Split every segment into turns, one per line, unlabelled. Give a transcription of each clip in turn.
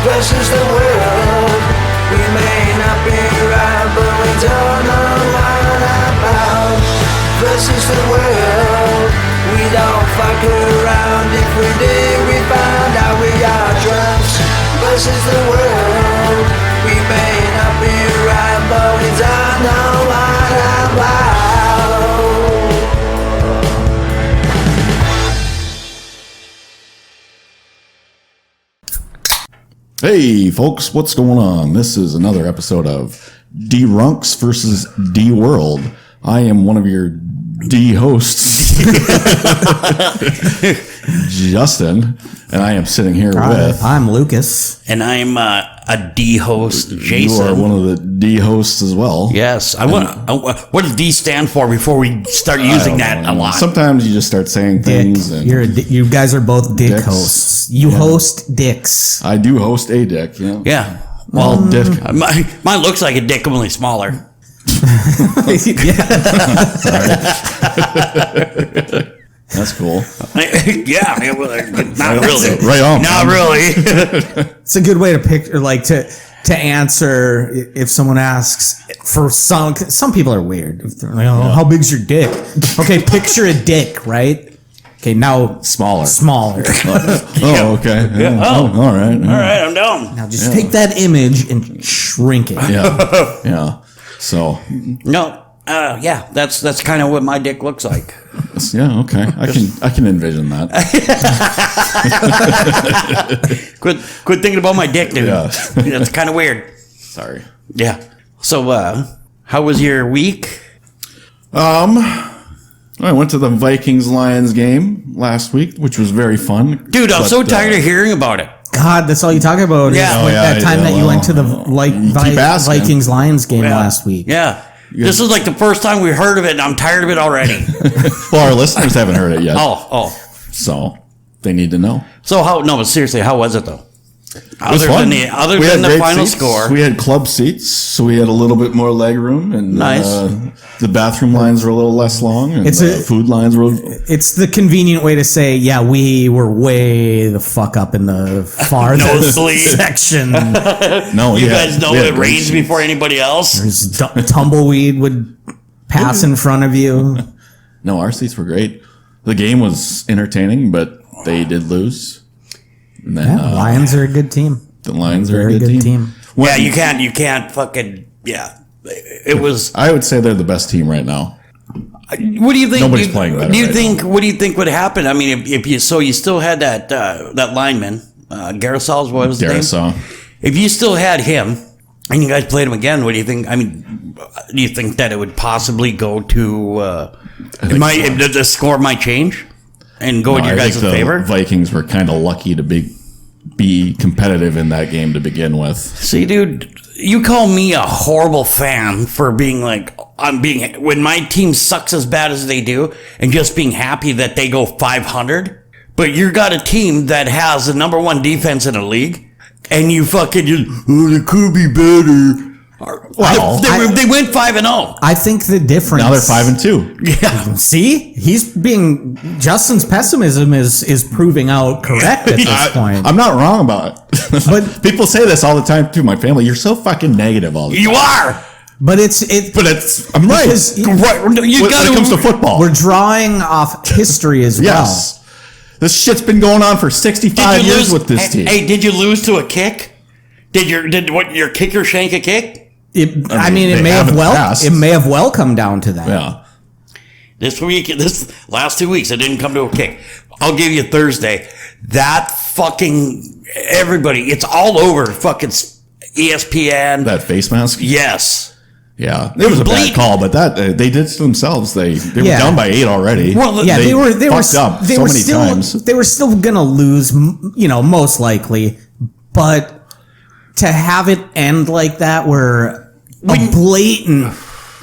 versus the world. We may not be right, but we don't know what about. Versus the world. We don't fuck around. If we did, we found out we are drunks. Versus the world. We may not be right, but we don't know what about.
Hey folks, what's going on? This is another episode of D-Runks versus D-World. I am one of your D-hosts, Justin, and I am sitting here with...
I'm Lucas.
And I'm a D host, Jason.
You are one of the D hosts as well.
Yes. What does D stand for before we start using that a lot?
Sometimes you just start saying things. And
You guys are both dick
dicks.
hosts. You host dicks.
I do host a dick. Yeah.
Yeah.
Well, dick.
Mine looks like a dick, only smaller.
That's cool.
Yeah. Not really.
Right on.
Not really.
It's a good way to pick, or like to answer if someone asks. For some people are weird. If they're like, how big's your dick? Okay, picture a dick, right? Okay, now
Smaller.
Smaller.
Okay.
Yeah.
Oh, all right.
All right, I'm down.
Now just take that image and shrink it.
Yeah. Yeah. So.
No. Yeah, that's kind of what my dick looks like.
Yeah. Okay. I can envision that.
Quit thinking about my dick, dude.
Yeah.
That's kind of weird.
Sorry.
Yeah. So, how was your week?
I went to the Vikings-Lions game last week, which was very fun.
Dude, I'm so tired of hearing about it.
God, that's all you talk about.
Yeah.
Is
Oh,
that time that you went to the
keep asking.
Vikings-Lions game last week.
Yeah. This is like the first time we heard of it, and I'm tired of it already.
Well, our listeners haven't heard it yet.
Oh.
So they need to know.
So but seriously, how was it though?
It was fun. We
Other
had
than the
great
final
seats.
score.
We had club seats, so we had a little bit more leg room, and
Nice.
The bathroom lines were a little less long, and the food lines were.
It's the convenient way to say, yeah, we were way the fuck up in the farthest
Nosebleed.
section.
No,
You guys know it rains before anybody else.
There's tumbleweed would pass in front of you.
No, our seats were great. The game was entertaining, but they did lose. And then,
Lions are a good team.
The Lions are
Very
a good team.
Yeah, you can't fucking, yeah. It was.
I would say they're the best team right now.
What do you think?
Nobody's playing better right now.
What do you think would happen? I mean, if you still had that lineman, Garasol, what was the name?
Garasol.
If you still had him and you guys played him again, what do you think? I mean, do you think that it would possibly go to the score might change and go in your guys' favor?
Vikings were kind of lucky to be competitive in that game to begin with.
See, dude, you call me a horrible fan for being like, when my team sucks as bad as they do and just being happy that they go 500. But you got a team that has the number one defense in the league and you fucking it could be better.
Well,
they went 5-0.
I think the difference.
Now they're 5-2.
Yeah.
See, Justin's pessimism is proving out correct at this point.
I'm not wrong about it.
But
people say this all the time to my family. You're so fucking negative all the time.
You are.
But
I'm right.
because
Right.
When it comes to football.
we're drawing off history as
Yes. This shit's been going on for 65 years with this team.
Hey, did you lose to a kick? Did your kicker shank a kick?
It
they
may have
haven't passed.
it may have well come down to that.
Yeah.
This last 2 weeks, it didn't come to a kick. I'll give you Thursday. That fucking everybody, it's all over fucking ESPN.
That face mask?
Yes.
Yeah. It was a bad call, but that they did it themselves. They were down by 8 already.
Well,
Yeah, they were
fucked up
they
so
were
many
still
times.
they were still gonna lose, most likely, but to have it end like that, where a blatant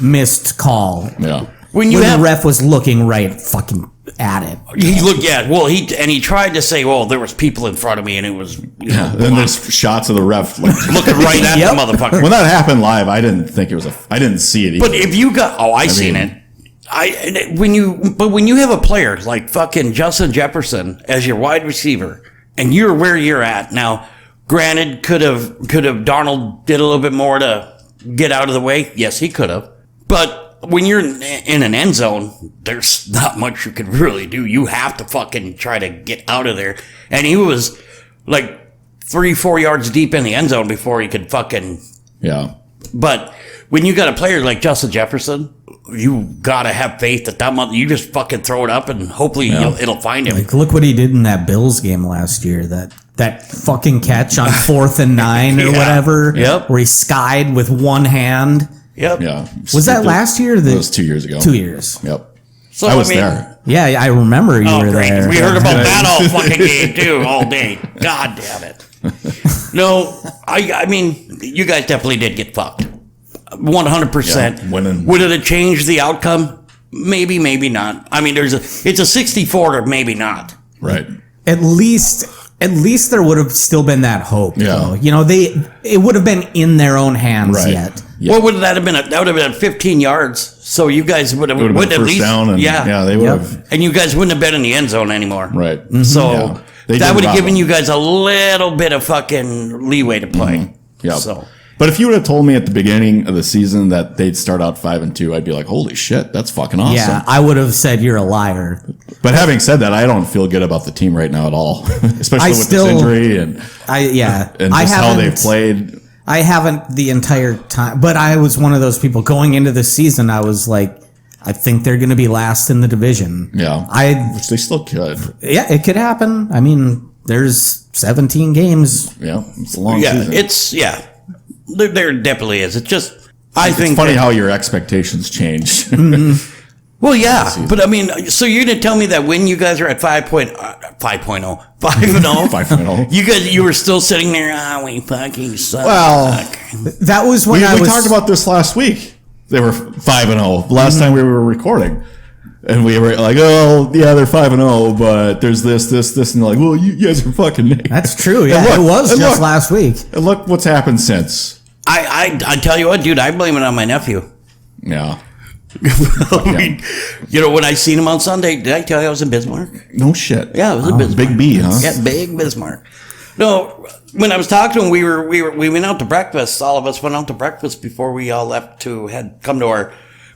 missed call.
Yeah.
When
the ref was looking right fucking at it.
He looked, yeah. Well, he tried to say, well, there was people in front of me, and it was
Then there's shots of the ref
looking right at
Yep.
the motherfucker.
When that happened live, I didn't think it was I didn't see it either.
But if you got, I seen it. When you have a player like fucking Justin Jefferson as your wide receiver, and you're where you're at now, Granted, could have Darnold did a little bit more to get out of the way? Yes, he could have. But when you're in an end zone, there's not much you can really do. You have to fucking try to get out of there. And he was like 3-4 yards deep in the end zone before he could fucking.
Yeah.
But when you got a player like Justin Jefferson, you gotta have faith that month you just fucking throw it up and hopefully it'll find him.
Like, look what he did in that Bills game last year. That fucking catch on 4th and 9 or whatever.
Yep.
Where he skied with one hand.
Yep.
Yeah.
Was that last year?
It was 2 years ago.
2 years.
Yep.
So
I was there.
Yeah, I remember you were
great.
there.
We heard about that all fucking game too, all day. God damn it. No, I mean, you guys definitely did get fucked. 100%.
Yeah, winning.
Would it have changed the outcome? Maybe, maybe not. I mean, it's a 60-40 or maybe not.
Right.
At least there would have still been that hope.
Yeah.
Though. You know, it would have been in their own hands
Right.
yet.
Yeah.
What would that have been? That would have been 15 yards. So you guys would have
It would have been
at
first
least
down. And, yeah, they would
Yep.
have.
and you guys wouldn't have been in the end zone anymore.
Right.
So
Yeah. They
that
did
would have
rob
given
them.
you guys a little bit of fucking leeway to play.
Yeah.
So
But if you would have told me at the beginning of the season that they'd start out 5-2, I'd be like, holy shit, that's fucking awesome.
Yeah, I would have said you're a liar.
But having said that, I don't feel good about the team right now at all, especially with
still-
this injury and just how they've played.
I haven't the entire time, but I was one of those people going into the season. I was like, I think they're going to be last in the division.
Yeah.
Which
they still could.
Yeah, it could happen. I mean, there's 17 games.
Yeah. It's a long season.
There definitely is. It's just, I think.
It's funny how your expectations change.
Well, yeah, but I mean, so you're going to tell me that when you guys are at 5.0, 5-0, you were still sitting there, we fucking suck.
Well, that was when
we talked about this last week. They were 5-0 last time we were recording. And we were like, oh, yeah, they're 5-0, but there's this, and they're like, well, you guys are fucking naked.
That's true. Yeah, it was just last week.
And look what's happened since.
I tell you what, dude, I blame it on my nephew.
Yeah.
I mean, when I seen him on Sunday, did I tell you I was in Bismarck?
No shit.
Yeah, it was in Bismarck.
Big B, huh?
Yeah, big Bismarck. No, when I was talking to him, we went out to breakfast. All of us went out to breakfast before we all left to come to our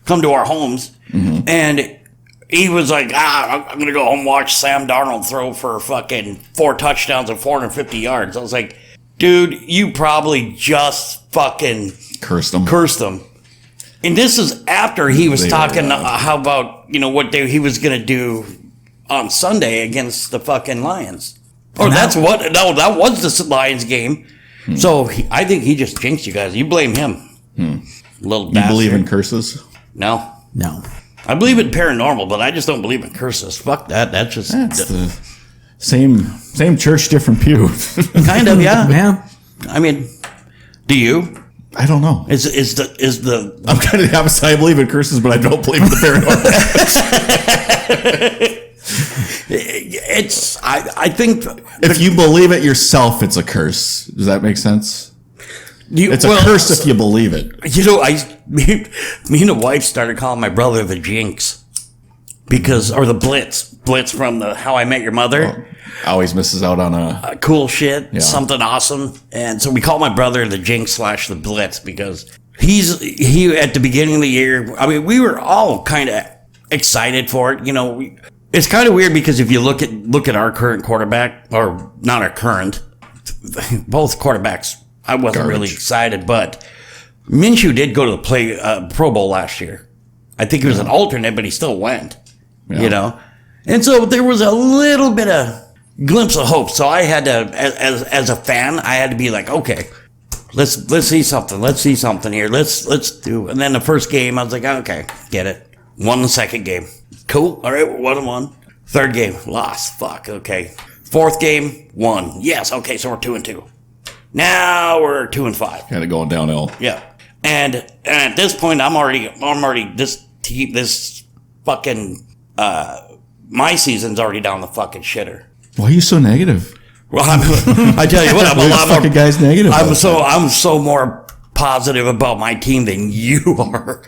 homes, and he was like, I'm gonna go home and watch Sam Darnold throw for fucking 4 touchdowns and 450 yards. I was like, dude, you probably just fucking
cursed him.
And this is after he was talking how about, what he was going to do on Sunday against the fucking Lions. Or that was the Lions game. So I think he just jinxed you guys. You blame him. Little bastard.
You believe in curses?
No.
No.
I believe in paranormal, but I just don't believe in curses. Fuck that. That's just...
That's the same church, different pew.
Kind of, yeah.
Yeah.
I mean, do you?
I don't know.
Is the
I'm kind of the opposite. I believe in curses, but I don't believe in the paranormal.
I think
if you believe it yourself, it's a curse. Does that make sense? It's a curse if you believe it.
Me and the wife started calling my brother the Jinx or the Blitz from the How I Met Your Mother.
Always misses out on a
cool shit, something awesome, and so we call my brother the Jinx / the Blitz because he at the beginning of the year. I mean, we were all kind of excited for it. It's kind of weird because if you look at our current quarterback, or not our current, both quarterbacks, I wasn't really excited, but Minshew did go to the Pro Bowl last year. I think he was an alternate, but he still went. And so there was a little bit of glimpse of hope. So I had to, as a fan, I had to be like, okay, let's see something. Let's see something here. Let's do. And then the first game, I was like, okay, get it. Won the second game. Cool. All right, 1-1. Third game, lost. Fuck. Okay. Fourth game, won. Yes. Okay. So we're 2-2. Now we're 2-5.
kind of going downhill.
Yeah. And at this point, I'm already this fucking my season's already down the fucking shitter.
Why are you so negative?
Well, I tell you what, I'm a lot more
guys negative.
I'm so more positive about my team than you are.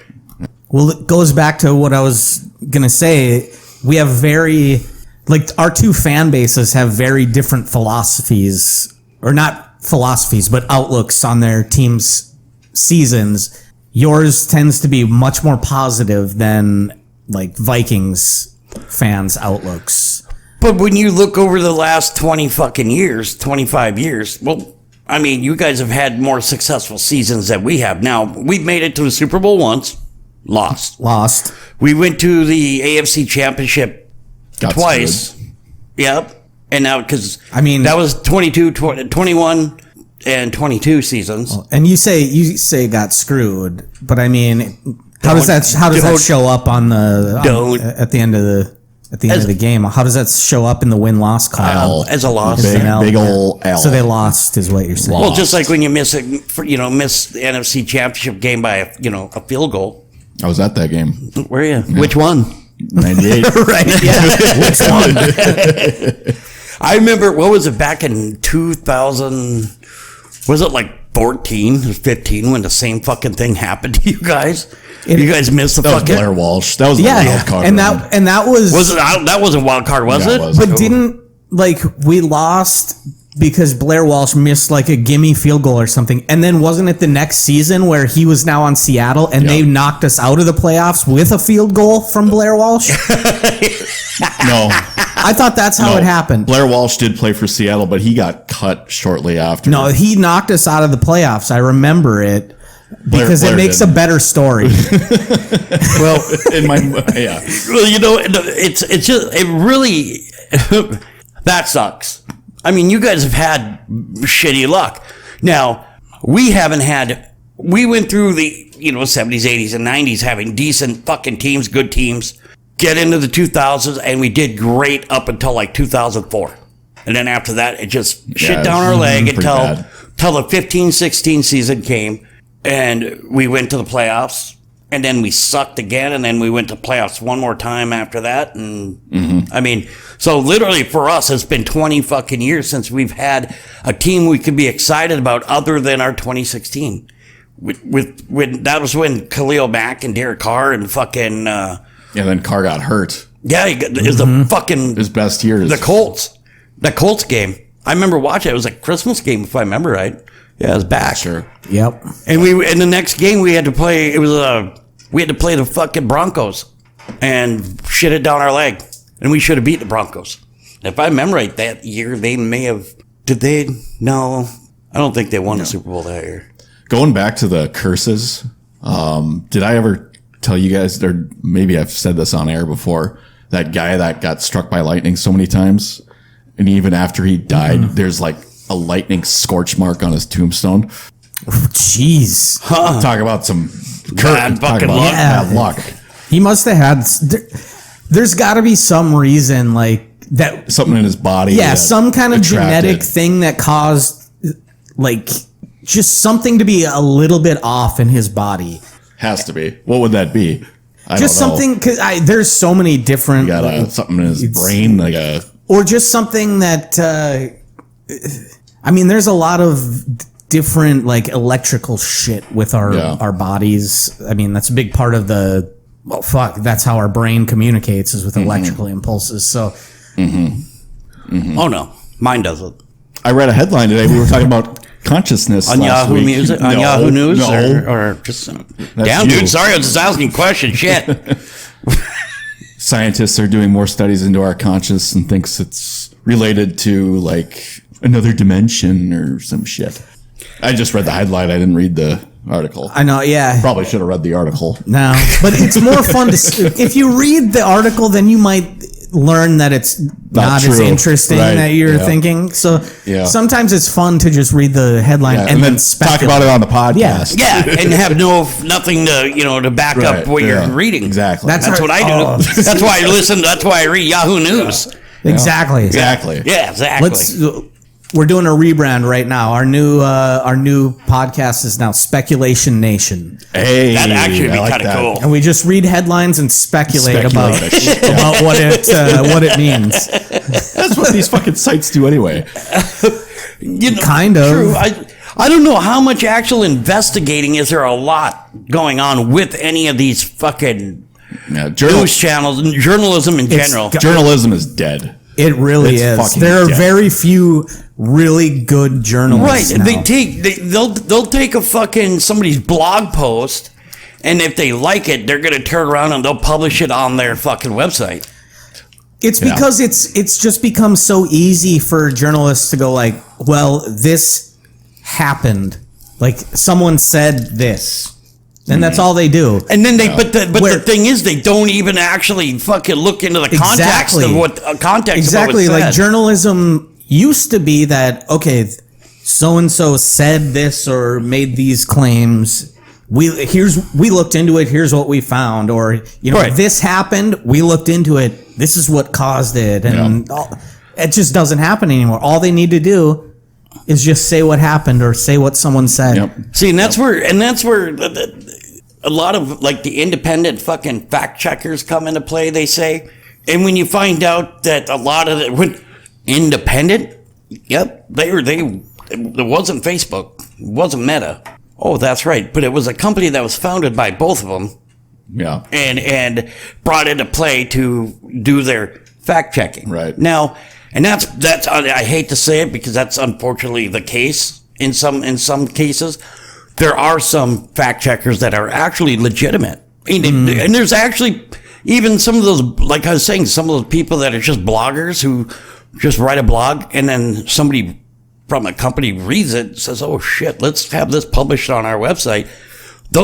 Well, it goes back to what I was gonna say. We have our two fan bases have very different philosophies, or not philosophies, but outlooks on their team's seasons, yours tends to be much more positive than like Vikings fans' outlooks.
But when you look over the last 25 years, well, I mean, you guys have had more successful seasons than we have. Now, we've made it to the Super Bowl once, lost. We went to the AFC Championship
Got
twice.
screwed.
Yep. And now, because
I mean,
that was 21 and 22 seasons.
And you say got screwed, but I mean, how does that show up on the at the end of the game? How does that show up in the win-loss column?
As a loss.
Big ol' L.
So they lost, is what you're saying.
Well, just like when you miss the NFC Championship game by a field goal.
I was at that game.
Where are you? Which one?
98.
Right? Yeah. Which one?
I remember, what was it, back in 2000, was it like 14 or 15 when the same fucking thing happened to you guys? You guys missed the
That was
fucking...
Blair Walsh. That was the wild card.
and that was
that was a wild card, was
Yeah,
it?
it was.
but didn't we lost because Blair Walsh missed like a gimme field goal or something, and then wasn't it the next season where he was now on Seattle and they knocked us out of the playoffs with a field goal from Blair Walsh?
No.
I thought that's how it happened.
Blair Walsh did play for Seattle, but he got cut shortly after.
No, he knocked us out of the playoffs. I remember it because
Blair
it makes
did.
a better story.
Well, in my yeah.
Well, it's just, it really, that sucks. I mean, you guys have had shitty luck. Now, we went through the, 70s, 80s, and 90s having decent fucking teams, good teams, get into the 2000s, and we did great up until like 2004. And then after that, it just shit down our leg
pretty
until
bad.
the 15-16 season came, and we went to the playoffs. And then we sucked again, and then we went to playoffs one more time after that. And I mean, so literally for us, it's been 20 fucking years since we've had a team we could be excited about other than our 2016. When that was when Khalil Mack and Derek Carr and fucking
Then Carr got hurt.
it was the fucking
His best years.
the Colts game. I remember watching it. It was a Christmas game, if I remember right. Yeah, it was back.
Sure.
Yep.
And in the next game we had to play. We had to play the fucking Broncos, and shit it down our leg, and we should have beat the Broncos. If I remember right, that year they may have. Did they? No, I don't think they won the Super Bowl that year.
Going back to the curses, did I ever tell you guys, or maybe I've said this on air before, that guy that got struck by lightning so many times, and even after he died, there's like a lightning scorch mark on his tombstone.
Jeez.
Talk about some
Bad fucking luck.
bad luck.
He must have had. There's got to be some reason like that.
Something in his body.
Yeah,
that
some kind of
attracted.
genetic thing that caused like just something to be a little bit off in his body.
Has to be. What would that be? I
Just
don't know.
something because something so many different.
Got something in his brain, like a.
Or just something that. I mean, there's a lot of different like electrical shit with our bodies. I mean, that's a big part of the. Well, fuck. That's how our brain communicates is with electrical impulses. So.
Oh no, mine doesn't.
I read a headline today. We were talking about consciousness
On
last
Yahoo
week.
Music, on
No,
Yahoo News,
no.
or just damn,
you.
dude. Sorry, I was just asking questions. Shit.
Scientists are doing more studies into our conscious and thinks it's related to like another dimension or some shit. I just read the headline. I didn't read the article.
I know. Yeah.
Probably should have read the article.
No, but it's more fun to if you read the article, then you might learn that it's not as
true.
interesting
Right.
that you're
Yeah.
thinking. So
Yeah.
sometimes it's fun to just read the headline
Yeah,
and then
talk
speculate
about it on the podcast.
Yeah.
Yeah, and have nothing to back
Right,
up what
yeah.
you're reading.
Exactly.
That's what I do.
Oh.
That's why I listen. That's why I read Yahoo News.
Exactly.
Exactly.
Yeah, exactly.
We're doing a rebrand right now. Our new podcast is now Speculation Nation,
Hey,
That'd actually
I
be
like
kind of
that.
cool.
and we just read headlines and speculate about
Speculate.
about what it means.
That's what these fucking sites do anyway.
Kind of.
True. I don't know how much actual investigating is there. A lot going on with any of these fucking
Yeah,
news channels and journalism in general.
journalism is dead.
It really
It's
is.
fucking
There are
dead.
very few really good
Right.
journalists. Now.
They'll take a fucking somebody's blog post, and if they like it, they're gonna turn around and they'll publish it on their fucking website.
It's because it's just become so easy for journalists to go like, well, this happened. Like someone said this. And that's all they do.
And then the thing is, they don't even actually fucking look into the context of what context.
Exactly.
Of what was
like
said.
journalism used to be that, okay, so and so said this or made these claims. We looked into it. Here's what we found. Or
Right.
this happened. We looked into it. This is what caused it. And it just doesn't happen anymore. All they need to do is just say what happened or say what someone said.
Yep.
See, and that's where a lot of like the independent fucking fact checkers come into play. They say, and when you find out that a lot of when independent, it wasn't Facebook, it wasn't Meta. Oh, that's right, but it was a company that was founded by both of them.
Yeah.
And brought into play to do their fact checking.
Right.
Now, and that's I hate to say it because that's unfortunately the case in some cases. There are some fact checkers that are actually legitimate. And there's actually even some of those, like I was saying, some of those people that are just bloggers who just write a blog and then somebody from a company reads it and says, oh shit, let's have this published on our website.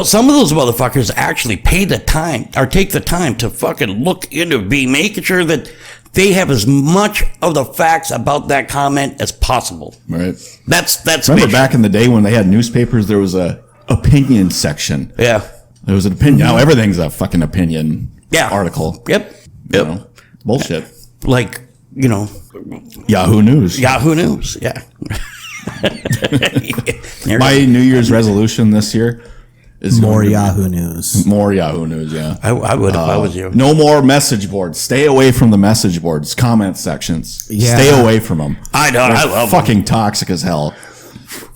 Some of those motherfuckers actually pay the time or take the time to fucking look into making sure that they have as much of the facts about that comment as possible.
Right.
That's
Remember back in the day when they had newspapers, there was a opinion section.
Yeah.
There was an opinion. Now everything's a fucking opinion article.
Yep.
You know? Bullshit.
Like,
Yahoo News.
Yahoo News. Yeah.
My New Year's resolution this year is
More
going to be
Yahoo News.
More Yahoo News, yeah.
I would if I was you.
No more message boards. Stay away from the message boards, comment sections.
Yeah.
Stay away from them.
I know.
They're
I love
fucking toxic as hell.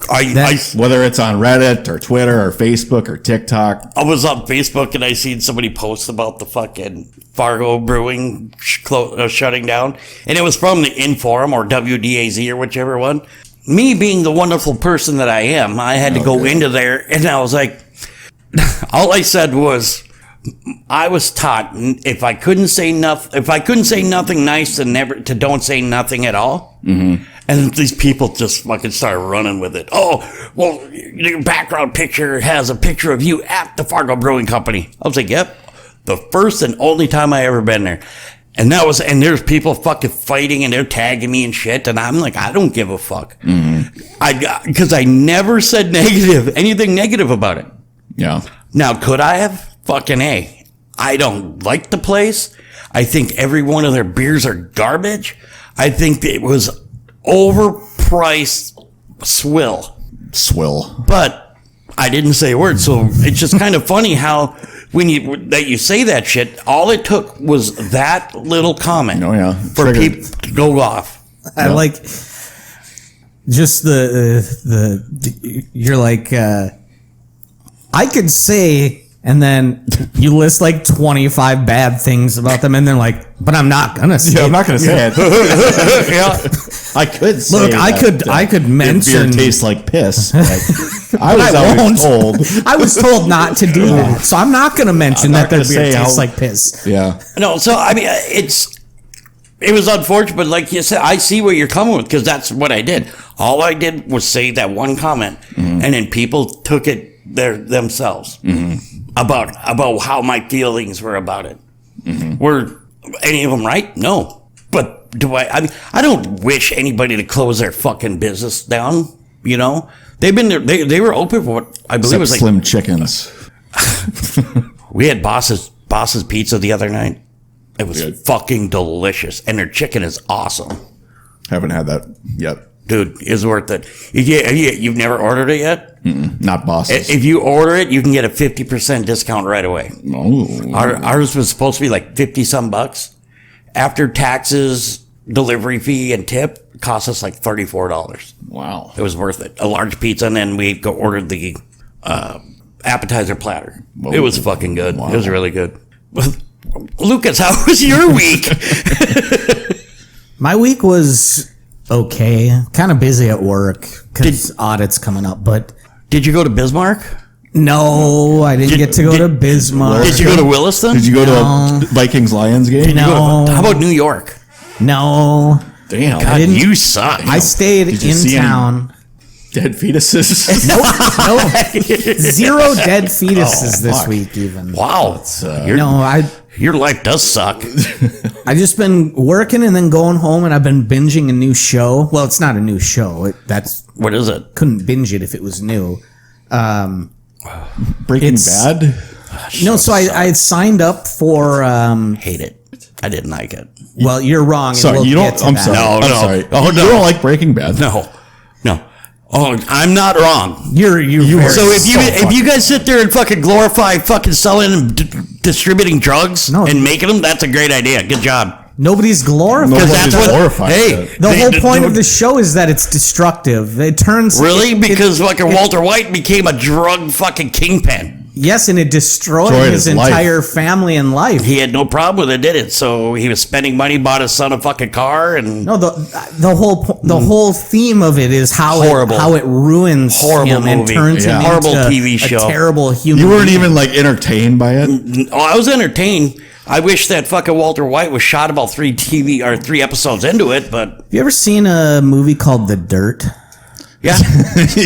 Whether it's on Reddit or Twitter or Facebook or TikTok.
I was on Facebook and I seen somebody post about the fucking Fargo Brewing shutting down, and it was from the Inforum or WDAZ or whichever one. Me being the wonderful person that I am, I had to go into there, and I was like, all I said was, I was taught if I couldn't say nothing nice, to don't say nothing at all. Mm-hmm. And these people just fucking started running with it. Oh, well, your background picture has a picture of you at the Fargo Brewing Company. I was like, yep, the first and only time I ever been there. And there's people fucking fighting and they're tagging me and shit. And I'm like, I don't give a fuck. Mm-hmm. Because I never said anything negative about it.
Yeah.
Now, could I have? Fucking A. I don't like the place. I think every one of their beers are garbage. I think it was overpriced swill. But I didn't say a word. So it's just kind of funny how when you say that shit, all it took was that little comment for people to go off.
I like just you're like, I could say, and then you list like 25 bad things about them, and then like, but I'm not gonna say.
Yeah, I'm not gonna say it. I could say.
Look, I could mention.
Beer tastes like piss. I was always told.
I was told not to do that, so I'm not gonna mention that their beer tastes like piss.
Yeah.
No, so I mean, it was unfortunate, but like you said, I see where you're coming with because that's what I did. All I did was say that one comment, and then people took it themselves about how my feelings were about it. Were any of them right? No, but I mean, I don't wish anybody to close their fucking business down. They've been there. They were open for what I believe was like
Slim Chickens.
We had Boss's Pizza the other night. It was
good.
fucking delicious, and their chicken is awesome.
Haven't had that yet.
Dude, it's worth it. You've never ordered it yet?
Not Boss's.
If you order it, you can get a 50% discount right away.
Oh.
Ours was supposed to be like 50 some bucks. After taxes, delivery fee, and tip, it cost us like $34.
Wow.
It was worth it. A large pizza, and then we ordered the appetizer platter.
Whoa.
It was fucking good.
Wow.
It was really good. Lucas, how was your week?
My week was okay. Kind of busy at work because audit's coming up, but
Did you go to Bismarck?
no, I didn't get to go to Bismarck.
Did you go to Williston?
Did you go to a Vikings Lions game?
No.
How about New York?
No,
Damn.
God,
didn't-
you suck.
I stayed
Did you
in
see any-
town.
Dead fetuses.
No, zero dead fetuses this
fuck.
week. Even
Wow. Your life does suck.
I just been working and then going home, and I've been binging a new show. Well, it's not a new show. That's
What is it?
couldn't binge it if it was new.
Breaking
It's-
Bad.
No, so I had signed up for.
Hate it. I didn't like it.
Well, you're wrong. and
Sorry,
we'll
you
get
don't.
to
I'm
that.
sorry.
No,
I'm
no.
sorry.
Oh, no.
You don't like Breaking Bad.
No. Oh, I'm not wrong.
You're very
So if you
So
if you guys sit there and fucking glorify fucking selling and distributing drugs
No.
and making them, that's a great idea. Good job.
nobody's glorified.
Nobody's
Because that's what.
glorified
Hey,
that.
The whole point of the show is that it's destructive. It turns
Really?
it-
Because fucking Walter White became a drug fucking kingpin.
yes, and it destroyed
Destroyed
his
his life.
entire family and life.
He had no problem with it, did it? So he was spending money, bought his son a fucking car, and
No, the whole theme of it is how
Horrible.
it ruins
Horrible
him and
movie.
turns
Yeah.
him
Horrible
into
TV show.
a terrible human.
You weren't
being.
even like entertained by it.
oh, I was entertained. I wish that fucking Walter White was shot about 3 episodes into it, but
Have you ever seen a movie called The Dirt?
yeah,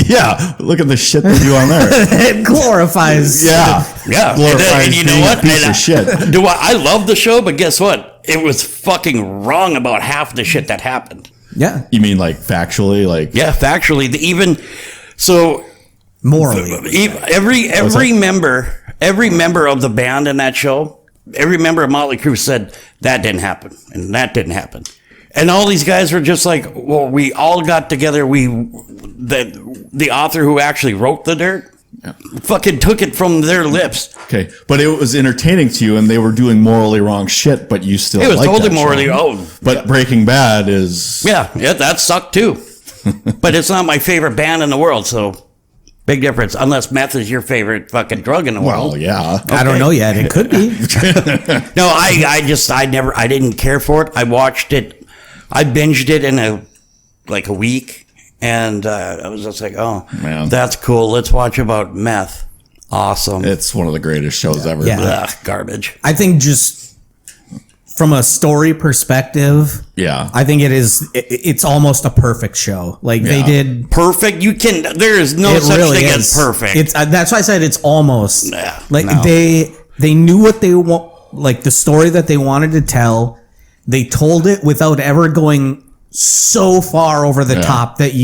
Yeah, look at the shit they do on there.
It glorifies.
Yeah,
yeah.
glorifies
And you know
being
what?
a piece
And
of shit.
Do I love the show, but guess what? It was fucking wrong about half the shit that happened.
Yeah,
You mean like factually, like
Yeah, factually, so
morally.
every member of the band in that show, every member of Motley Crue said that didn't happen and that didn't happen, and all these guys were just like, well, we all got together. The author who actually wrote The Dirt, fucking took it from their lips.
okay, but it was entertaining to you, and they were doing morally wrong shit, but you still
It was
liked
totally
that
morally.
show.
Oh,
But Breaking Bad is
yeah, that sucked too. But it's not my favorite band in the world, so big difference. Unless meth is your favorite fucking drug in the world.
well, yeah.
I don't know yet. It could be.
No, I didn't care for it. I watched it. I binged it in a week, and I was just like, oh,
Man.
that's cool. Let's watch about meth. Awesome.
It's one of the greatest shows ever.
Yeah.
Ugh, garbage.
I think just from a story perspective,
Yeah.
I think it's almost a perfect show. Like they
Yeah.
did.
Perfect. There is no
It
such
really
thing
is
as perfect.
It's that's why I said it's almost.
Yeah,
like
no.
they knew what they want, like the story that they wanted to tell. They told it without ever going so far over the top that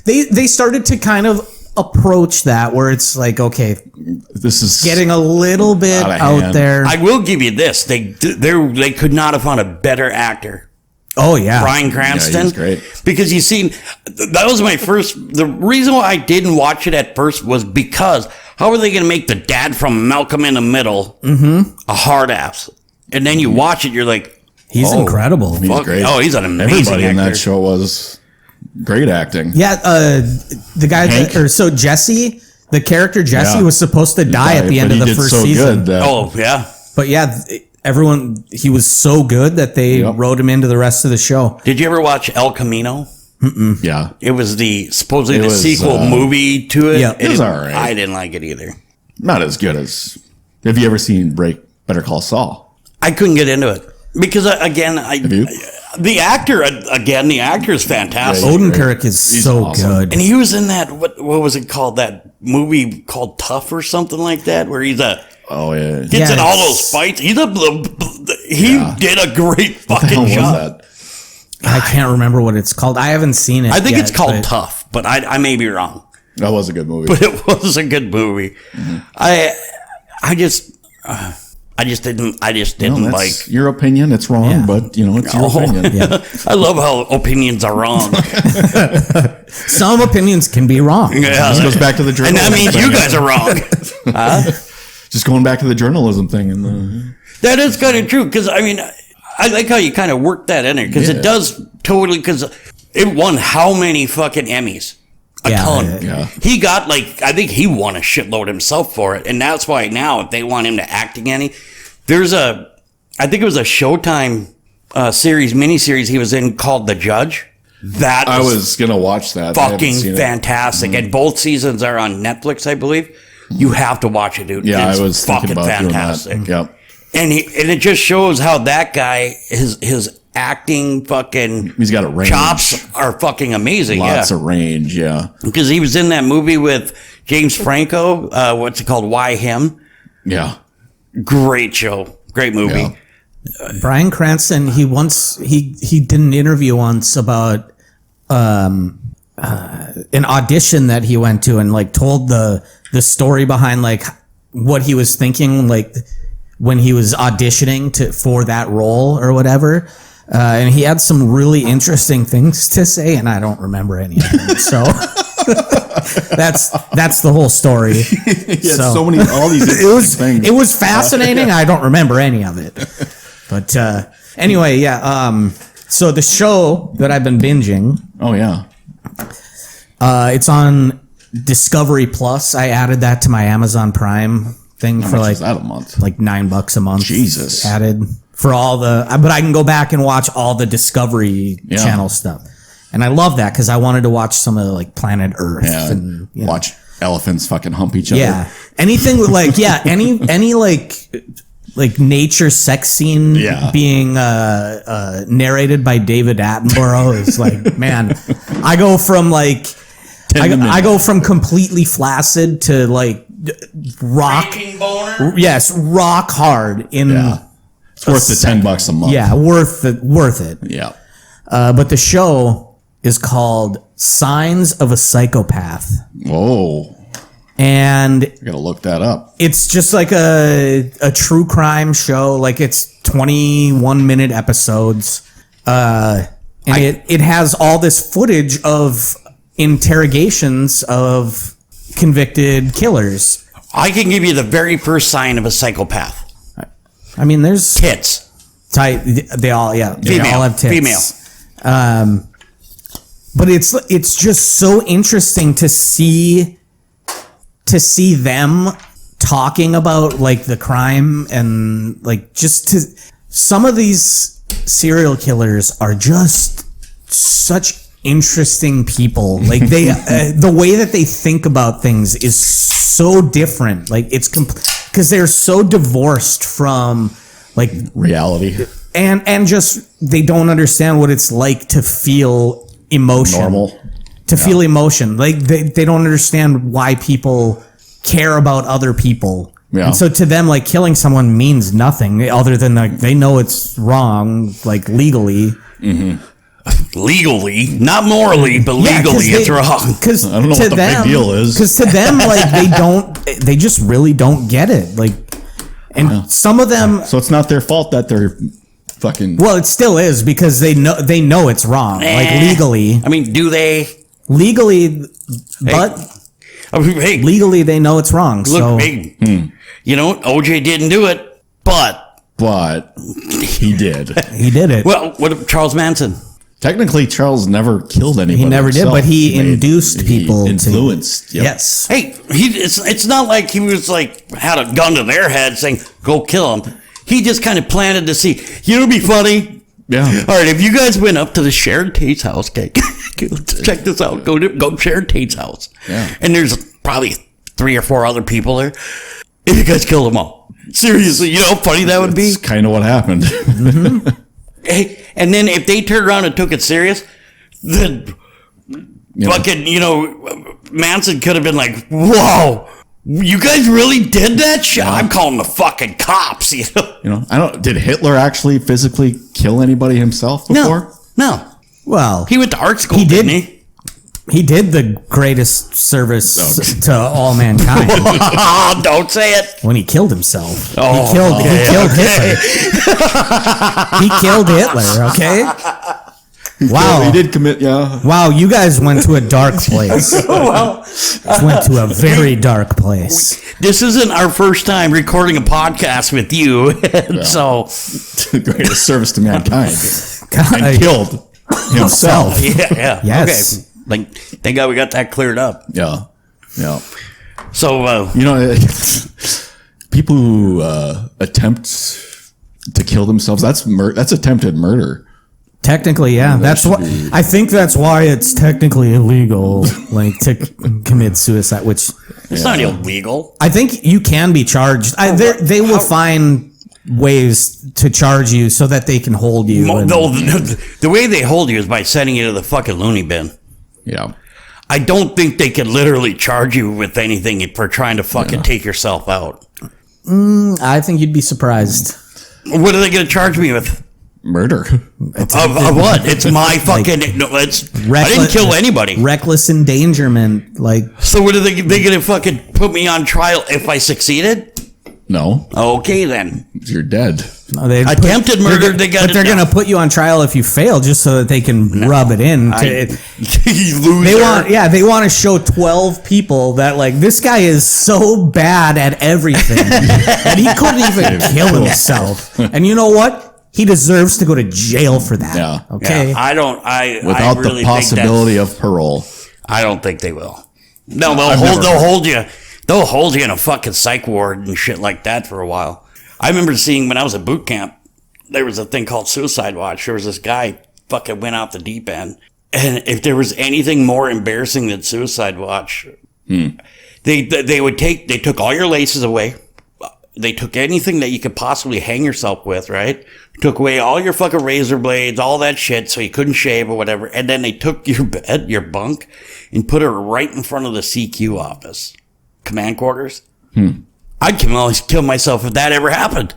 they started to kind of approach that where it's like, okay,
This is
getting a little bit
Out of
out
hand.
there.
I will give you this. They could not have found a better actor.
Oh yeah,
Bryan Cranston.
he's great.
Because you see, that was my first. The reason why I didn't watch it at first was because how are they going to make the dad from Malcolm in the Middle a hard ass? And then you watch it, you're like,
he's
oh,
incredible.
He's
fuck,
great.
oh, he's an amazing
Everybody in
actor.
that show was great acting.
Yeah, the guy
Hank?
so Jesse, the character Jesse
Yeah.
was supposed to die at the end
But
of
he
the
did
first
so
season.
good that-
Oh yeah.
But yeah, everyone, he was so good that they
Yep.
wrote him into the rest of the show.
Did you ever watch El Camino?
yeah.
It was supposedly
It
the
was,
sequel movie to it.
Yeah.
And
It was all right.
I didn't like it either.
Not as good as. Have you ever seen Better Call Saul?
I couldn't get into it because again,
you?
the actor is fantastic.
Yeah,
Odenkirk is
He's
so
awesome.
good.
And he was in that what was it called? That movie called Tough or something like that, where he's
Oh yeah.
gets in all
Yes.
those fights. He did a great
What the hell
fucking
was
job.
that?
I can't remember what it's called. I haven't seen it.
I think
yet,
it's called
but
Tough, but I may be wrong.
That was a good movie.
But it was a good movie.
Mm-hmm.
I just didn't
No,
like.
that's your opinion. It's wrong,
Yeah.
but you know it's your
Oh.
opinion.
I love how opinions are wrong.
Some opinions can be wrong.
Yeah.
This goes back to the
And
journalism.
that means
thing.
you guys are wrong.
Just going back to the journalism thing and the.
That is kind of true because I mean, I like how you kind of work that in there because
Yeah.
it does totally because it won how many fucking Emmys? A
Yeah,
ton.
yeah.
He got I think he won a shitload himself for it, and that's why now if they want him to act again, I think it was a Showtime miniseries he was in called The Judge. That
I was gonna watch that. I haven't
fucking
seen it.
fantastic. And both seasons are on Netflix, I believe. You have to watch it, dude.
Yeah,
It's
I was thinking
fucking
about
fantastic.
doing that. Yep.
And it just shows how that guy, his acting fucking
He's got a range.
chops are fucking amazing.
Lots
yeah.
of range. Yeah.
Because he was in that movie with James Franco. What's it called? Why Him?
Yeah.
Great show. Great movie.
Yeah.
Bryan Cranston, he did an interview once about an audition that he went to and like told the story behind like what he was thinking like when he was auditioning for that role or whatever. And he had some really interesting things to say, and I don't remember any of them. So that's the whole story.
He had so many, all these things.
It was fascinating. I don't remember any of it. But anyway, yeah. So the show that I've been binging,
Oh yeah.
it's on Discovery Plus. I added that to my Amazon Prime thing for
How much
like
is that a month?
$9 a month.
Jesus.
Added for all the, but I can go back and watch all the Discovery
Yeah.
Channel stuff. And I love that because I wanted to watch some of like Planet Earth
Yeah.
and you know.
Watch elephants fucking hump each other.
Yeah. Anything with like, yeah, any like nature sex scene
Yeah.
being narrated by David Attenborough is like, man, I go from like, I go from completely flaccid to like rock.
Creeping boner.
Yes, rock hard in.
Yeah. It's worth the $10 a month.
Yeah, worth it.
Yeah.
But the show is called Signs of a Psychopath.
Whoa.
And
I gotta look that up.
it's just like a true crime show. Like it's 21-minute episodes. And it has all this footage of interrogations of convicted killers.
I can give you the very first sign of a psychopath.
I mean, there's
Tits.
they all, yeah, they
Female.
all have tits.
Female.
But it's just so interesting to see them talking about like the crime and like some of these serial killers are just such interesting people. Like they the way that they think about things is so different. Like it's because they're so divorced from like
Reality.
and just they don't understand what it's like to feel emotion.
Normal.
To feel emotion. Like they don't understand why people care about other people.
Yeah.
And so to them, like killing someone means nothing other than like they know it's wrong, like legally.
Legally, not morally, but legally, it's wrong.
Because
I don't know what the big deal is.
Because to them, like they just really don't get it. Like, and some of them,
So it's not their fault that they're fucking.
well, it still is because they know it's wrong. Like legally,
I mean, do they?
but
I mean, hey,
legally they know it's wrong.
look,
So
hey, you know, OJ didn't do it, but
He did.
he did it.
well, what about Charles Manson?
Technically, Charles never killed anybody.
He never did,
himself.
but he induced people to-
influenced. Yep.
Yes.
Hey, it's not like he was like had a gun to their head saying go kill him. He just kind of planted to see. You know, it'd be funny.
Yeah.
All right, if you guys went up to the Sharon Tate's house, okay, check this out. Go to Sharon Tate's house.
Yeah.
And there's probably 3 or 4 other people there. And you guys kill them all. Seriously, you know how funny that would be?
That's kind of what happened.
Hey, and then if they turned around and took it serious, then fucking, you know, Manson could have been like, whoa, you guys really did that shit? I'm calling the fucking cops, you know?
You know, I don't. Did Hitler actually physically kill anybody himself before?
No.
Well,
He went to art school,
He did.
didn't he?
he did the greatest service to all mankind
Oh, don't say it.
when he killed himself.
Oh,
he killed Hitler. He killed Hitler. Okay. Wow.
He did commit. Yeah.
Wow, you guys went to a dark place.
Well,
Went to a very dark place.
this isn't our first time recording a podcast with you. And so,
The greatest service to mankind.
God,
And killed himself.
yeah.
Yes.
Okay. Like, thank God we got that cleared up.
Yeah. Yeah.
So,
You know, people who attempt to kill themselves, that's attempted murder.
Technically, yeah. That's what I think. That's why it's technically illegal, like to commit suicide. Which
It's not illegal.
I think you can be charged. They will find ways to charge you so that they can hold you.
The way they hold you is by sending you to the fucking loony bin.
Yeah.
I don't think they could literally charge you with anything for trying to fucking take yourself out.
I think you'd be surprised.
What are they going to charge me with?
Murder.
Of what? It's my fucking. I didn't kill anybody.
Reckless endangerment, like.
So what are they going to fucking put me on trial if I succeeded?
No.
Okay then.
You're dead.
No, they
Attempted murder.
But they're going to put you on trial if you fail, just so that they can rub it in.
You loser.
They want to show 12 people that like this guy is so bad at everything that he couldn't even kill himself. And you know what? He deserves to go to jail for that.
Yeah.
Okay.
Yeah,
Without
really
the possibility of parole.
I don't think they will. No, they'll hold you. They'll hold you in a fucking psych ward and shit like that for a while. I remember seeing when I was at boot camp, there was a thing called Suicide Watch. There was this guy fucking went off the deep end. And if there was anything more embarrassing than Suicide Watch, they took all your laces away. They took anything that you could possibly hang yourself with, right? Took away all your fucking razor blades, all that shit, so you couldn't shave or whatever. And then they took your bed, your bunk, and put it right in front of the CQ office. Command quarters. I'd always kill myself if that ever happened.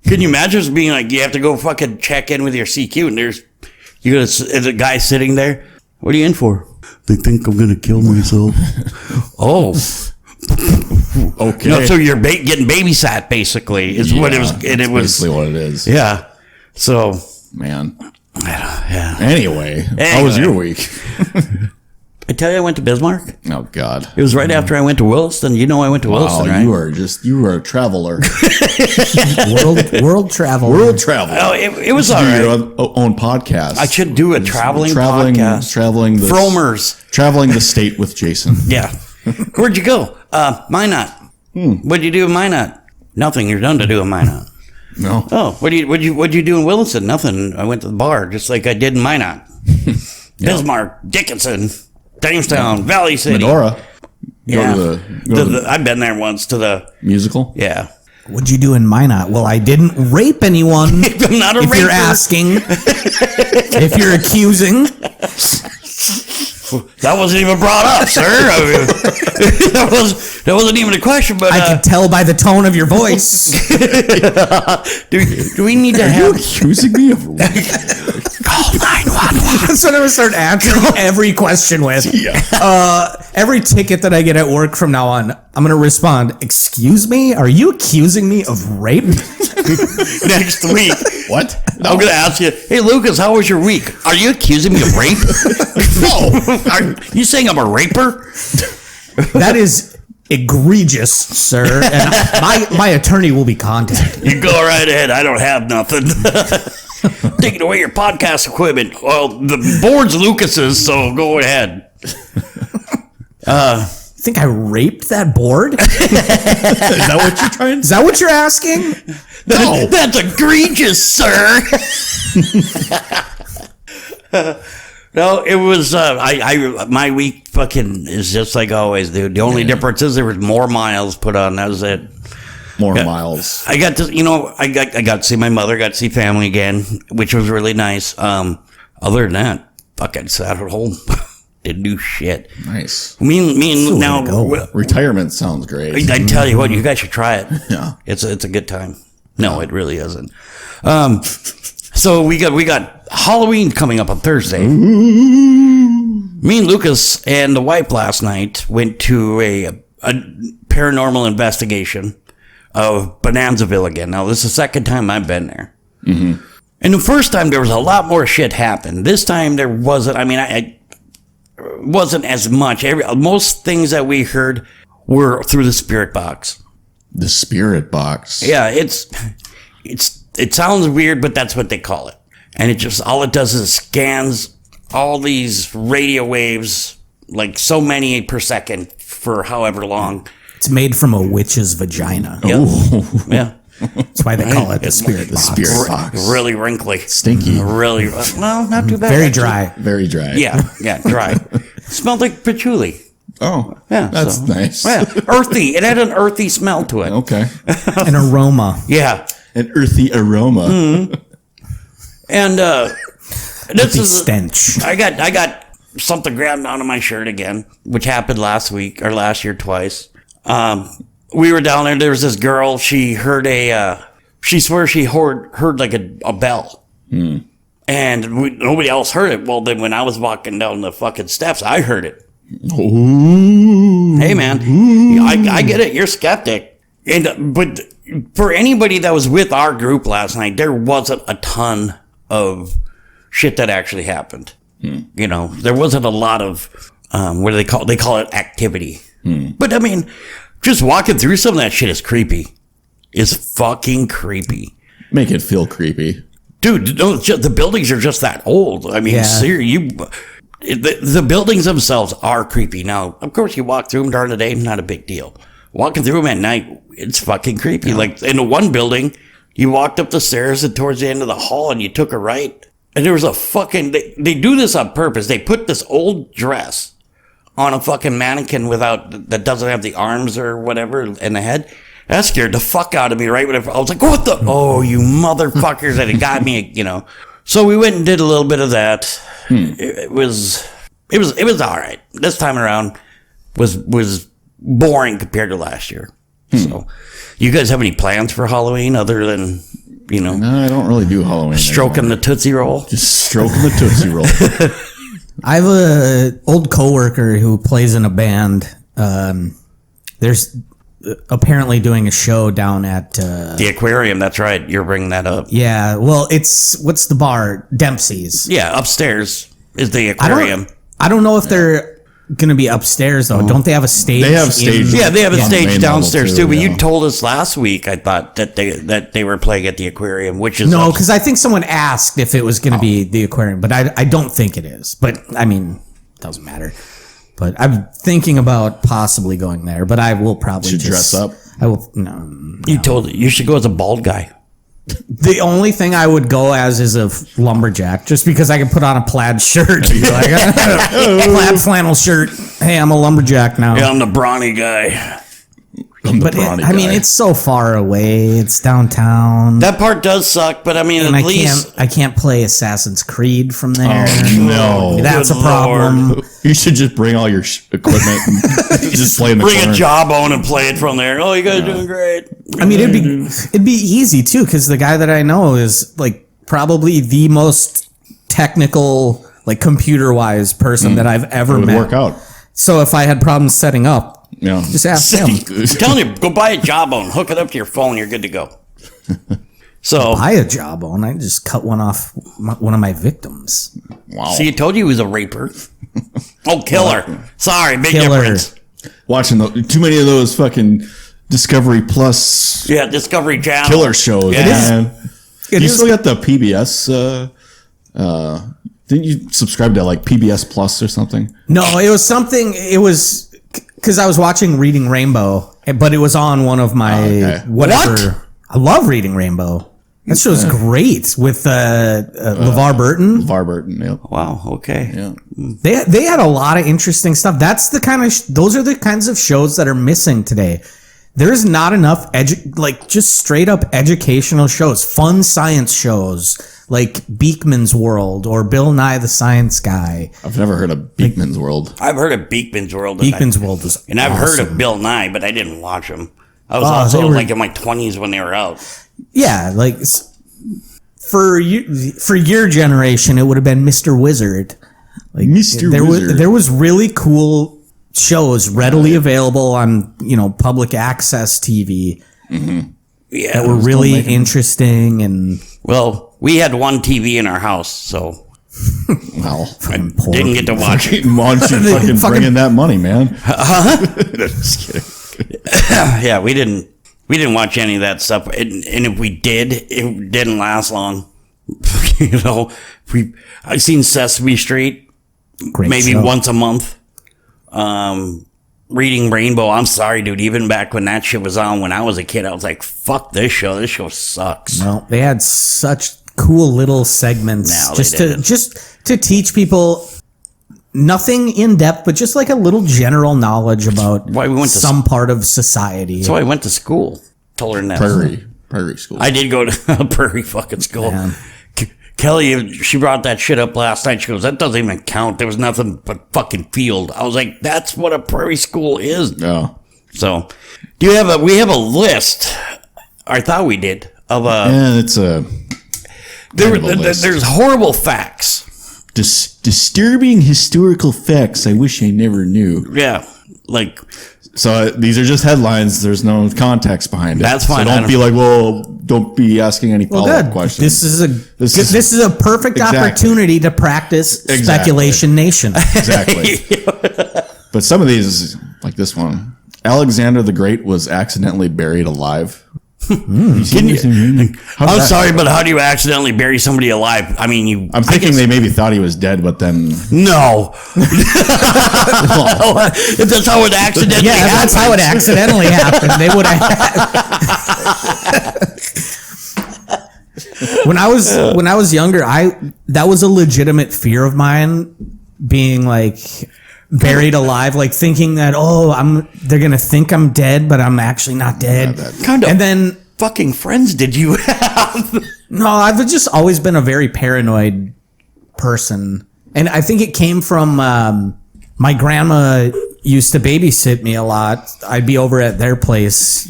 Can you imagine just being like, you have to go fucking check in with your CQ and there's a guy sitting there. What are you in for? They think I'm going to kill myself. Oh.
Okay.
No, so you're getting babysat basically is what it was. And it was
basically what it is.
Yeah. So.
Man.
Yeah.
Anyway, how was your week?
I tell you, I went to Bismarck.
Oh God!
It was right after I went to Williston. You know, I went to Williston, right?
You were a traveler.
World travel.
World traveler.
Oh, it was all
Your
right.
own podcast.
I should do a traveling podcast.
Traveling the
Fromers.
Traveling the state with Jason.
Yeah. Where'd you go? Minot. What'd you do in Minot? Nothing. You're done to do in Minot.
No.
Oh, what'd you do in Williston? Nothing. I went to the bar just like I did in Minot. Bismarck, Dickinson, Jamestown, Valley City,
Medora.
Yeah.
Go to the
I've been there once to the
musical.
Yeah.
What'd you do in Minot? Well, I didn't rape anyone.
I'm not a
if
raper.
you're asking, if you're accusing,
that wasn't even brought up, sir. I mean, that wasn't even a question. But
I could tell by the tone of your voice.
do we need to
Are
have
you accusing me of rape?
call 911?
That's what I'm gonna start answering every question with. Every ticket that I get at work from now on, I'm gonna respond, "Excuse me, are you accusing me of rape?"
Next week.
What?
I'm going to ask you, hey, Lucas, how was your week? Are you accusing me of rape? No. Are you saying I'm a raper?
That is egregious, sir. And my attorney will be contacted.
You go right ahead. I don't have nothing. Taking away your podcast equipment. Well, the board's Lucas's, so go ahead.
You think I raped that board? Is
that what you're trying to
Is that what you're asking?
No. That's egregious, sir. No, it was, my week fucking is just like always, dude. The only difference is there was more miles put on. That was it.
More miles.
I got to, I got to see my mother, got to see family again, which was really nice. Other than that, fucking sat at home. Didn't do shit.
Nice.
Me and now
retirement sounds great.
I tell you what, you guys should try it.
Yeah.
It's a good time. No, it really isn't. So we got Halloween coming up on Thursday. Me and Lucas and the wife last night went to a paranormal investigation of Bonanzaville again. Now, this is the second time I've been there. Mm-hmm. And the first time there was a lot more shit happened. This time there wasn't. I mean, I wasn't as much. Most things that we heard were through the spirit box.
The spirit box.
Yeah, it sounds weird, but that's what they call it. And it just, all it does is scans all these radio waves, like so many per second for however long.
It's made from a witch's vagina.
Yep. Yeah.
That's why they call it the spirit box.
spirit box.
Really wrinkly.
Stinky.
Really, well, not too bad.
Very
actually.
dry.
Very dry.
Yeah, dry. Smelled like patchouli.
Oh,
Yeah,
that's
so-
nice.
Yeah, earthy. It had an earthy smell to it.
Okay.
An aroma.
Yeah,
An earthy aroma.
and this
The
is
stench.
I got something grabbed onto my shirt again, which happened last week or last year twice. We were down there. There was this girl. She heard she swears she heard like a bell. And nobody else heard it. Well, then when I was walking down the fucking steps, I heard it.
Ooh.
Hey, man, I get it. You're skeptic. But for anybody that was with our group last night, there wasn't a ton of shit that actually happened. You know, there wasn't a lot of, what do they call it? They call it activity. But I mean, just walking through some of that shit is creepy. Is fucking creepy.
Make it feel creepy.
Dude, no, the buildings are just that old. I mean,
Yeah.
the buildings themselves are creepy. Now, of course, you walk through them during the day, not a big deal. Walking through them at night, it's fucking creepy. Like in the one building, you walked up the stairs and towards the end of the hall and you took a right. And there was a fucking, they do this on purpose. They put this old dress on a fucking mannequin that doesn't have the arms or whatever and the head. That scared the fuck out of me right when I was like, what the? Oh, you motherfuckers. And it got me, you know. So we went and did a little bit of that. It was all right. This time around was boring compared to last year. So you guys have any plans for Halloween other than, you know,
No, I don't really do Halloween.
stroking
anymore.
the Tootsie Roll?
Just stroking the Tootsie Roll.
I have a old coworker who plays in a band. There's apparently doing a show down at
The aquarium, that's right. You're bringing that up.
yeah. Well, it's what's the bar? Dempsey's.
Yeah, upstairs is the aquarium.
I don't know if they're gonna be upstairs though. Don't they have a stage?
They have stage.
Yeah, they have a
on the
stage
main
downstairs
level,
too. But
yeah.
you told us last week, I thought that they were playing at the aquarium, which is
No,
up-
because I think someone asked if it was going to be the aquarium, but I don't think it is. But I mean, it doesn't matter. But I'm thinking about possibly going there, but I will probably
Should
just
dress up.
I will. No.
you told you should go as a bald guy.
The only thing I would go as is a lumberjack, just because I can put on a plaid shirt, like, plaid flannel shirt. Hey, I'm a lumberjack now.
Yeah, I'm the brawny guy.
I'm the
But
brawny
I mean,
guy.
it's so far away. It's downtown.
That part does suck, but I mean,
And
at least
I can't play Assassin's Creed from there.
no.
That's a
Good
problem.
You should just bring all your equipment and just play in the
bring
corner.
a jawbone and play it from there. Oh, you guys doing great.
I mean, it'd be easy too, because the guy that I know is like probably the most technical, like computer wise person that I've ever
It would
met.
work out.
So if I had problems setting up,
Yeah.
just ask him.
I'm telling you, go buy a jawbone, hook it up to your phone, you're good to go. So,
Buy a jawbone. I just cut one off one of my victims.
Wow.
see, I told you he was a raper. Oh, killer. Sorry, big
Killer.
difference.
Watching too many of those fucking Discovery Plus
Yeah, Discovery Channel.
killer shows,
Yeah.
man.
It
You
is-
still got the PBS? Didn't you subscribe to like PBS Plus or something?
No, it was something. It was because I was watching Reading Rainbow, but it was on one of my
okay.
whatever.
What?
I love Reading Rainbow. That show's great with LeVar Burton.
LeVar Burton. Yep.
Wow, okay.
Yeah.
They had a lot of interesting stuff. That's the kind of those are the kinds of shows that are missing today. There is not enough like just straight up educational shows, fun science shows like Beekman's World or Bill Nye the Science Guy.
I've never heard of Beekman's World.
I've heard of Beekman's World.
Beekman's World was
And I've heard
awesome.
of Bill Nye, but I didn't watch him. I was
Oh,
also
they were-
like in my 20s when they were out.
Yeah, like for your generation, it would have been Mr. Wizard. Like
Mr. Wizard.
there was really cool shows readily available on public access TV
Yeah.
that were really interesting and
Well, we had one TV in our house, so
Wow.
poor
didn't get to watch it.
Why don't you fucking
Fucking-
bring in that money, man?
Just kidding. Yeah, we didn't watch any of that stuff, and if we did, it didn't last long. I seen Sesame Street
great
maybe
show.
once a month. Reading Rainbow. I'm sorry, dude. Even back when that shit was on when I was a kid, I was like, fuck this show. This show sucks.
Well, they had such cool little segments
No, they didn't.
just to teach people nothing in depth, but just like a little general knowledge about
Why we went to
some part of society.
So I went to school. Told her that.
Prairie school.
I did go to a prairie fucking school.
Yeah.
Kelly, she brought that shit up last night. She goes, that doesn't even count. There was nothing but fucking field. I was like, that's what a prairie school is.
Yeah.
So, we have a list. I thought we did of
Yeah, it's a kind of a list.
there's horrible facts.
Disturbing historical facts I wish I never knew.
Yeah. Like,
So these are just headlines. There's no context behind it.
That's fine.
So
I
don't be
don't-
like, well, don't be asking any
Well,
follow-up
good.
questions.
This is a perfect
Exactly.
opportunity to practice
Exactly.
Speculation Nation.
Exactly. But some of these, like this one, Alexander the Great was accidentally buried alive.
I'm sorry, but how do you accidentally bury somebody alive? I mean,
I'm thinking they maybe thought he was dead, but then
no. If that's how it accidentally
Yeah,
happened.
that's how it accidentally happened. They would have. When I was younger, that was a legitimate fear of mine, being like buried alive, like thinking that they're gonna think I'm dead, but I'm actually not dead.
Kind of
And then
fucking friends did you have?
no, I've just always been a very paranoid person, and I think it came from my grandma used to babysit me a lot. I'd be over at their place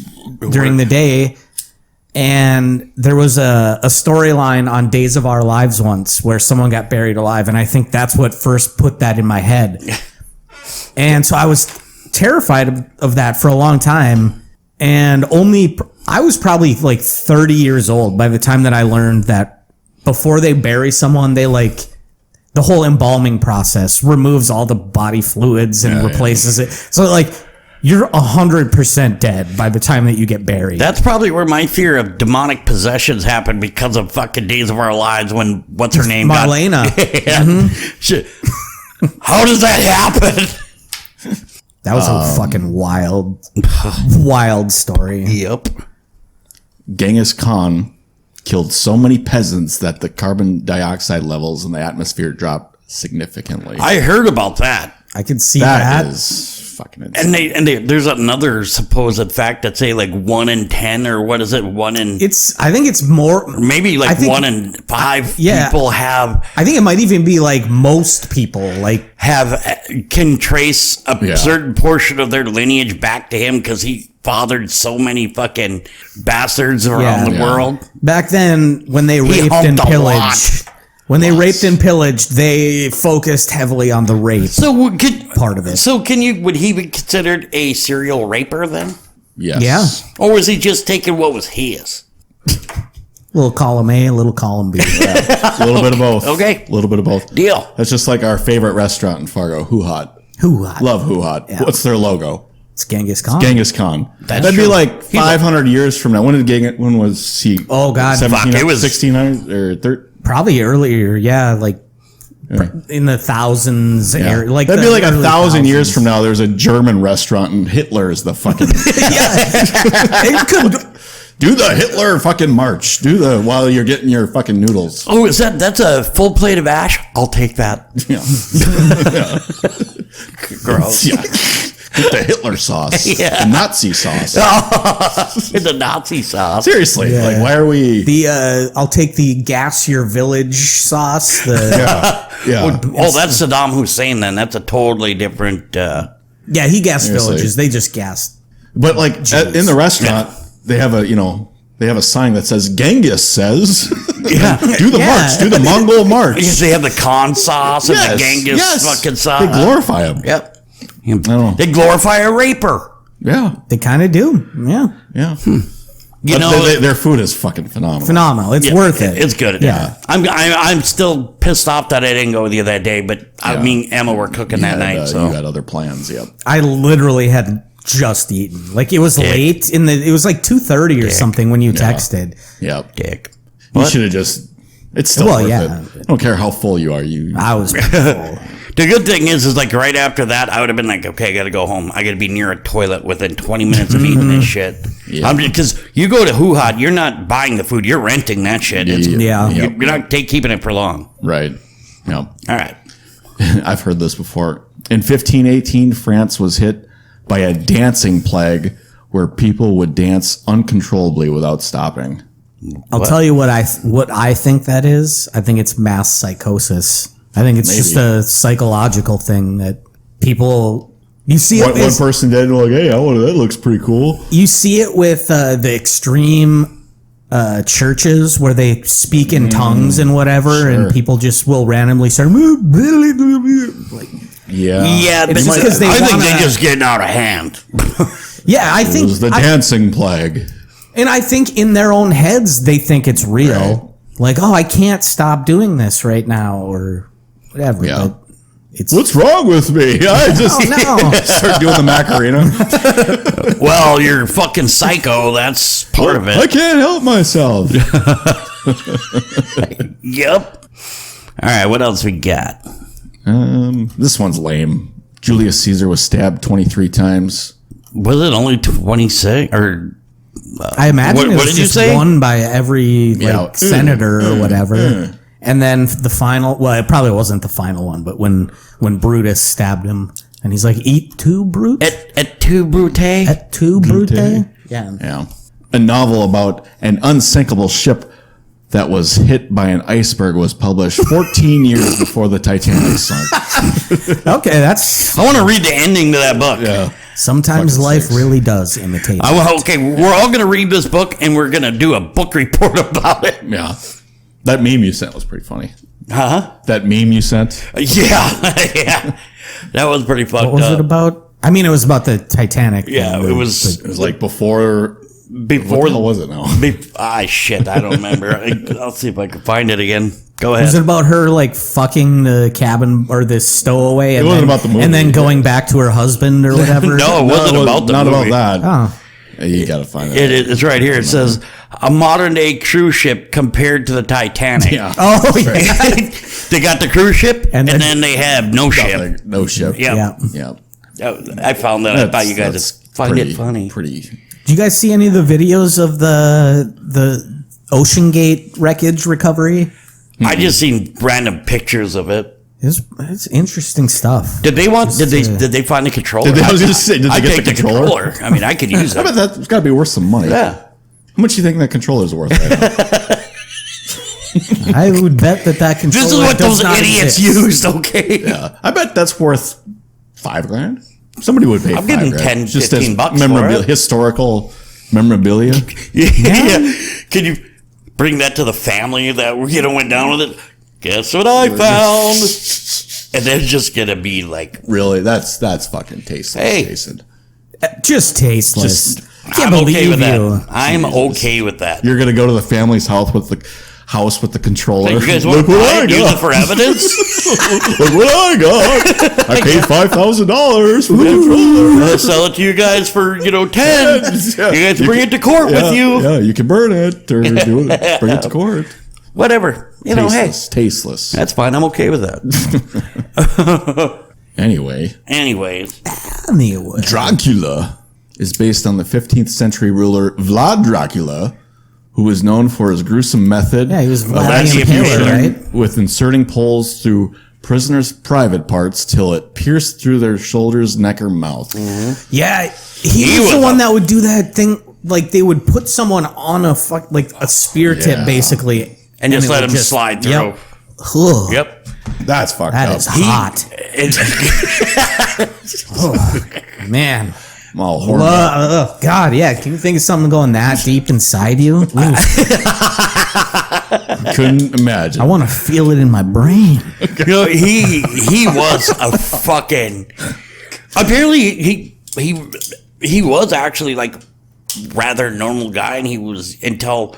during the day, and there was a storyline on Days of Our Lives once where someone got buried alive, and I think that's what first put that in my head. And so I was terrified of that for a long time, and I was probably like 30 years old by the time that I learned that before they bury someone, they the whole embalming process removes all the body fluids and replaces it. So like you're 100% dead by the time that you get buried.
That's probably where my fear of demonic possessions happened, because of fucking Days of Our Lives when what's her name?
Marlena.
Shit. How does that happen?
That was a fucking wild story.
Yep.
Genghis Khan killed so many peasants that the carbon dioxide levels in the atmosphere dropped significantly.
I heard about that.
I could see
That
that.
is fucking insane.
And there's another supposed fact that say like 1 in 10, or what is it? 1 in
I think it's more.
maybe
I
like
think-
1 in 5
yeah.
people have
I think it might even be like most people. Like
can trace a
Yeah.
certain portion of their lineage back to him because he fathered so many fucking bastards around the
Yeah.
world.
back then, when they raped and
humped a
pillaged,
lot.
when they raped and pillaged, they focused heavily on the rape.
So
Part of it.
So would he be considered a serial raper then?
Yes.
Yeah.
Or was he just taking what was his?
Little column A, little column B.
A little bit of both.
Okay.
A little bit of both.
Deal.
That's just like our favorite restaurant in Fargo, Hoo Hot.
Who? Yeah.
Love Hoo Hot. What's their logo?
It's Genghis Khan.
Genghis Khan. That'd
true.
be like 500 years from now. When was he?
Oh, God. Fuck,
1700,
it was-
1600 or 13?
Probably earlier. Yeah, like in the thousands. Area, like
That'd
the
be like
early
1,000 years
thousands.
from now. There's a German restaurant and Hitler is the fucking
It could.
do the Hitler fucking march. While you're getting your fucking noodles.
Oh, that's a full plate of ash? I'll take that.
Yeah.
Gross.
Yeah. Get the Hitler sauce.
Yeah.
The Nazi sauce.
The Nazi sauce.
Seriously.
Yeah.
Like, why are we?
I'll take the gas your village sauce.
Yeah.
Oh, that's Saddam Hussein then. That's a totally different...
Yeah, he gassed
Seriously.
villages. They just gassed.
But like in the restaurant, they have a sign that says Genghis says,
Yeah.
do the
Yeah.
march, do the Mongol march.
Because they have the Khan sauce and the Genghis fucking sauce.
They glorify him.
Yep.
know.
They glorify a raper.
Yeah.
They kind of do. Yeah,
Yeah.
You
But
know,
their food is fucking phenomenal.
phenomenal. It's worth it.
It's good.
Yeah.
I'm still pissed off that I didn't go with you that day, but
Yeah.
me and Emma were cooking that night.
You
So
had other plans. Yep.
I literally had just eaten. Like it was late it was like 2:30 or something when you texted.
Yep.
dick.
You
What?
should have just. It's still
Well,
worth
yeah.
it. I don't care how full you are. You.
I was full.
The good thing is like right after that, I would have been like, okay, I got to go home. I got to be near a toilet within 20 minutes of eating this shit.
Yeah.
Because you go to Hoo Ha, you're not buying the food, you're renting that shit.
Yeah.
You're not keeping it for long.
Right. Yep.
All right.
I've heard this before. In 1518, France was hit by a dancing plague where people would dance uncontrollably without stopping.
I'll tell you what I think that is. I think it's mass psychosis. I think it's just a psychological thing that people. You see
One person did like, hey, that looks pretty cool.
You see it with the extreme churches where they speak in tongues and whatever, and people just will randomly start. Like,
Yeah, but
It's just 'cause they
I think
wanna-
they're just getting out of hand.
yeah, I
It
think
was the dancing plague.
and I think in their own heads they think it's real. Like, oh, I can't stop doing this right now, or whatever.
Yeah.
But it's
What's wrong with me? I just
no.
start doing the Macarena.
Well, you're fucking psycho. That's part of
I
it.
can't help myself.
Yep. All right, what else we got?
This one's lame. Julius Caesar was stabbed 23 times.
Was it only 26 or?
I imagine
What-
it was
what did you
just
say?
won by every
Yeah.
senator or whatever. And then the final, well, it probably wasn't the final one, but when Brutus stabbed him, and he's like, "Eat two, Brute?
At two Brute?
At two, Brute?" Yeah.
Yeah. A novel about an unsinkable ship that was hit by an iceberg was published 14 years before the Titanic sunk.
Okay, that's
I want to read the ending to that book.
Yeah.
sometimes
Fucking
life
sakes.
really does imitate.
Okay, we're all going to read this book and we're going to do a book report about it.
Yeah. That meme you sent was pretty funny.
Huh?
That meme you sent?
Yeah. Yeah. That was pretty fucked
What was
up.
it about? I mean, it was about the Titanic.
Yeah,
thing,
it was
It was like before.
before
What the hell was it now?
Shit, I don't remember. I'll see if I can find it again. Go ahead.
Was it about her like fucking the cabin or the stowaway? And
wasn't
then,
about the movie.
And then going back to her husband or whatever.
No, it wasn't about the
not
movie.
about that.
Oh.
You gotta find it.
It's right here. It says a modern day cruise ship compared to the Titanic.
Yeah.
Oh yeah.
They got the cruise ship and,
And
then they have no ship.
Like, no ship.
Yeah.
Yeah.
Yeah.
I found that. I thought you guys
That's
would find
pretty-
it funny.
Pretty.
Do you guys see any of the videos of the Ocean Gate wreckage recovery?
I just seen random pictures of it.
It's interesting stuch.
Did they find the controller?
I was gonna say, did they
I'd
get
take
the controller?
I mean, I could use
I bet
it.
that's gotta be worth some money.
Yeah.
How much do you think that controller's worth right now?
I would bet that controller
This is what
does
those
not
idiots
exist.
used, okay?
I bet that's worth $5,000. Somebody would pay
I'm getting
$5,000.
10,
Just
15
as
bucks for it.
historical memorabilia.
Yeah. Can you bring that to the family that went down with it? Guess what I found? And they're just gonna be like,
Really, that's fucking tasteless,
Hey.
Jason.
Just tasteless.
Just-
I can't
I'm
believe
okay with
you.
that. I'm okay with that.
You're gonna go to the family's house with the controller.
You guys want
Look
to
what
buy
I
it, use it
got!
for evidence?
Look what I got! I paid $5,000 for the controller.
I'll sell it to you guys for 10.
Yeah.
You guys bring it to court with you.
Yeah, you can burn it or do it. Bring it to court.
Whatever.
Tasteless.
That's fine. I'm okay with that.
Anyway,
Anyways,
Anyway.
Dracula is based on the 15th century ruler Vlad Dracula, who was known for his gruesome method
Yeah, he was
of
Vlad
the
execution
Impaler, right?
with inserting poles through prisoners' private parts till it pierced through their shoulders, neck, or mouth.
Yeah, he was
was
the one
a-
that would do that thing. Like they would put someone on a a spear tip,
Yeah.
basically,
and just
it
let
would
him slide through.
Yep. Ugh,
Yep.
That's fucked
that
up.
is hot, man.
I'm all horny.
God, yeah. Can you think of something going that deep inside you? Ooh,
Couldn't imagine.
I want to feel it in my brain.
He was a fucking. Apparently, he was actually like rather normal guy, and he was until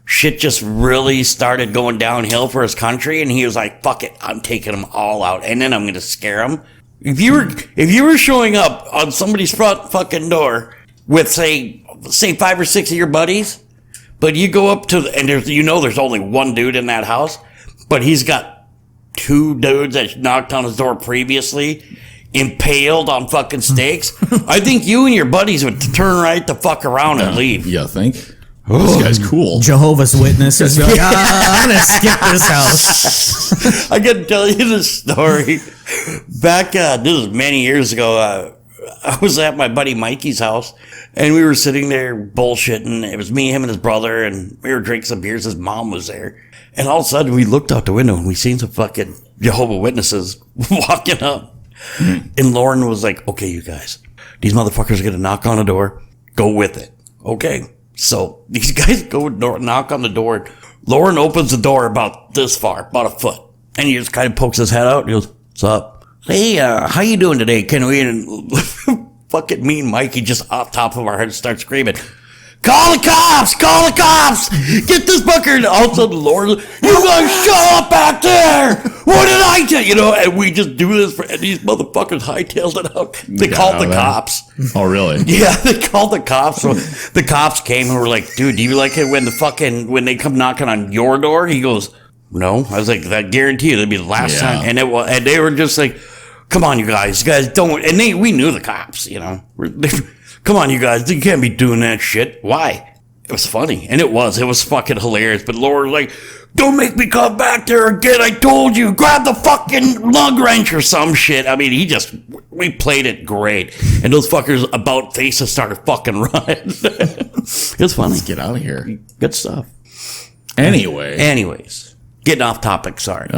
shit just really started going downhill for his country, and he was like, "Fuck it, I'm taking them all out, and then I'm gonna scare them." If you were showing up on somebody's front fucking door with say 5 or 6 of your buddies, but you go up to and there's only one dude in that house, but he's got two dudes that knocked on his door previously impaled on fucking stakes, I think you and your buddies would turn right the fuck around and leave.
You think? This guy's cool.
Jehovah's Witnesses. Be like, I'm gonna skip this house.
I gotta tell you the story. Back, this was many years ago, I was at my buddy Mikey's house, and we were sitting there bullshitting. It was me, him, and his brother, and we were drinking some beers. His mom was there. And all of a sudden, we looked out the window, and we seen some fucking Jehovah's Witnesses walking up. And Lauren was like, okay, you guys, these motherfuckers are gonna knock on the door. Go with it. Okay. So these guys go knock on the door. Lauren opens the door about this far, about a foot. And he just kind of pokes his head out and he goes, what's up? Hey, how you doing today? Can we? And fucking me and Mikey just off top of our heads start screaming, call the cops! Call the cops! Get this fucker! And all of a sudden, Lauren, you guys shut up back there! What did I tell you? You know, and we just do this, and these motherfuckers hightailed it out. They called the cops.
Oh, really?
Yeah, they called the cops. So the cops came and were like, dude, do you like it when they come knocking on your door? He goes, no. I was like, I guarantee you that'd be the last time. And and they were just like, come on, you guys don't. And we knew the cops, you know. Come on, you guys, you can't be doing that shit. Why? It was funny. And it was fucking hilarious. But Laura was like, don't make me come back there again. I told you, grab the fucking lug wrench or some shit. I mean, we played it great. And those fuckers about faces started fucking running. It was funny.
Let's get out of here.
Good stuff.
Anyways,
getting off topic, sorry.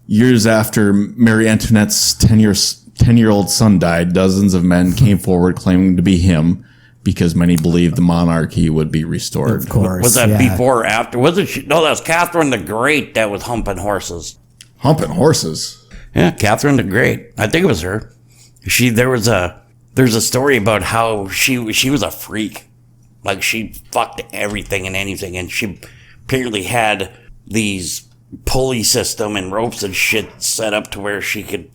Years after Marie Antoinette's 10-year-old son died, dozens of men came forward claiming to be him because many believed the monarchy would be restored.
Of course.
Was that before or after? Was it? No, that was Catherine the Great that was humping horses.
Humping horses?
Yeah, Catherine the Great. I think it was her. There's a story about how she was a freak. Like, she fucked everything and anything, and she apparently had these pulley system and ropes and shit set up to where she could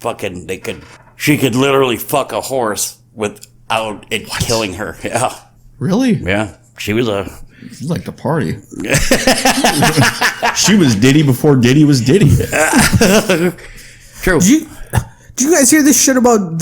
literally fuck a horse without it killing her. Yeah.
Really?
Yeah. She was
like the party. She was Diddy before Diddy was Diddy.
True.
Did you guys hear this shit about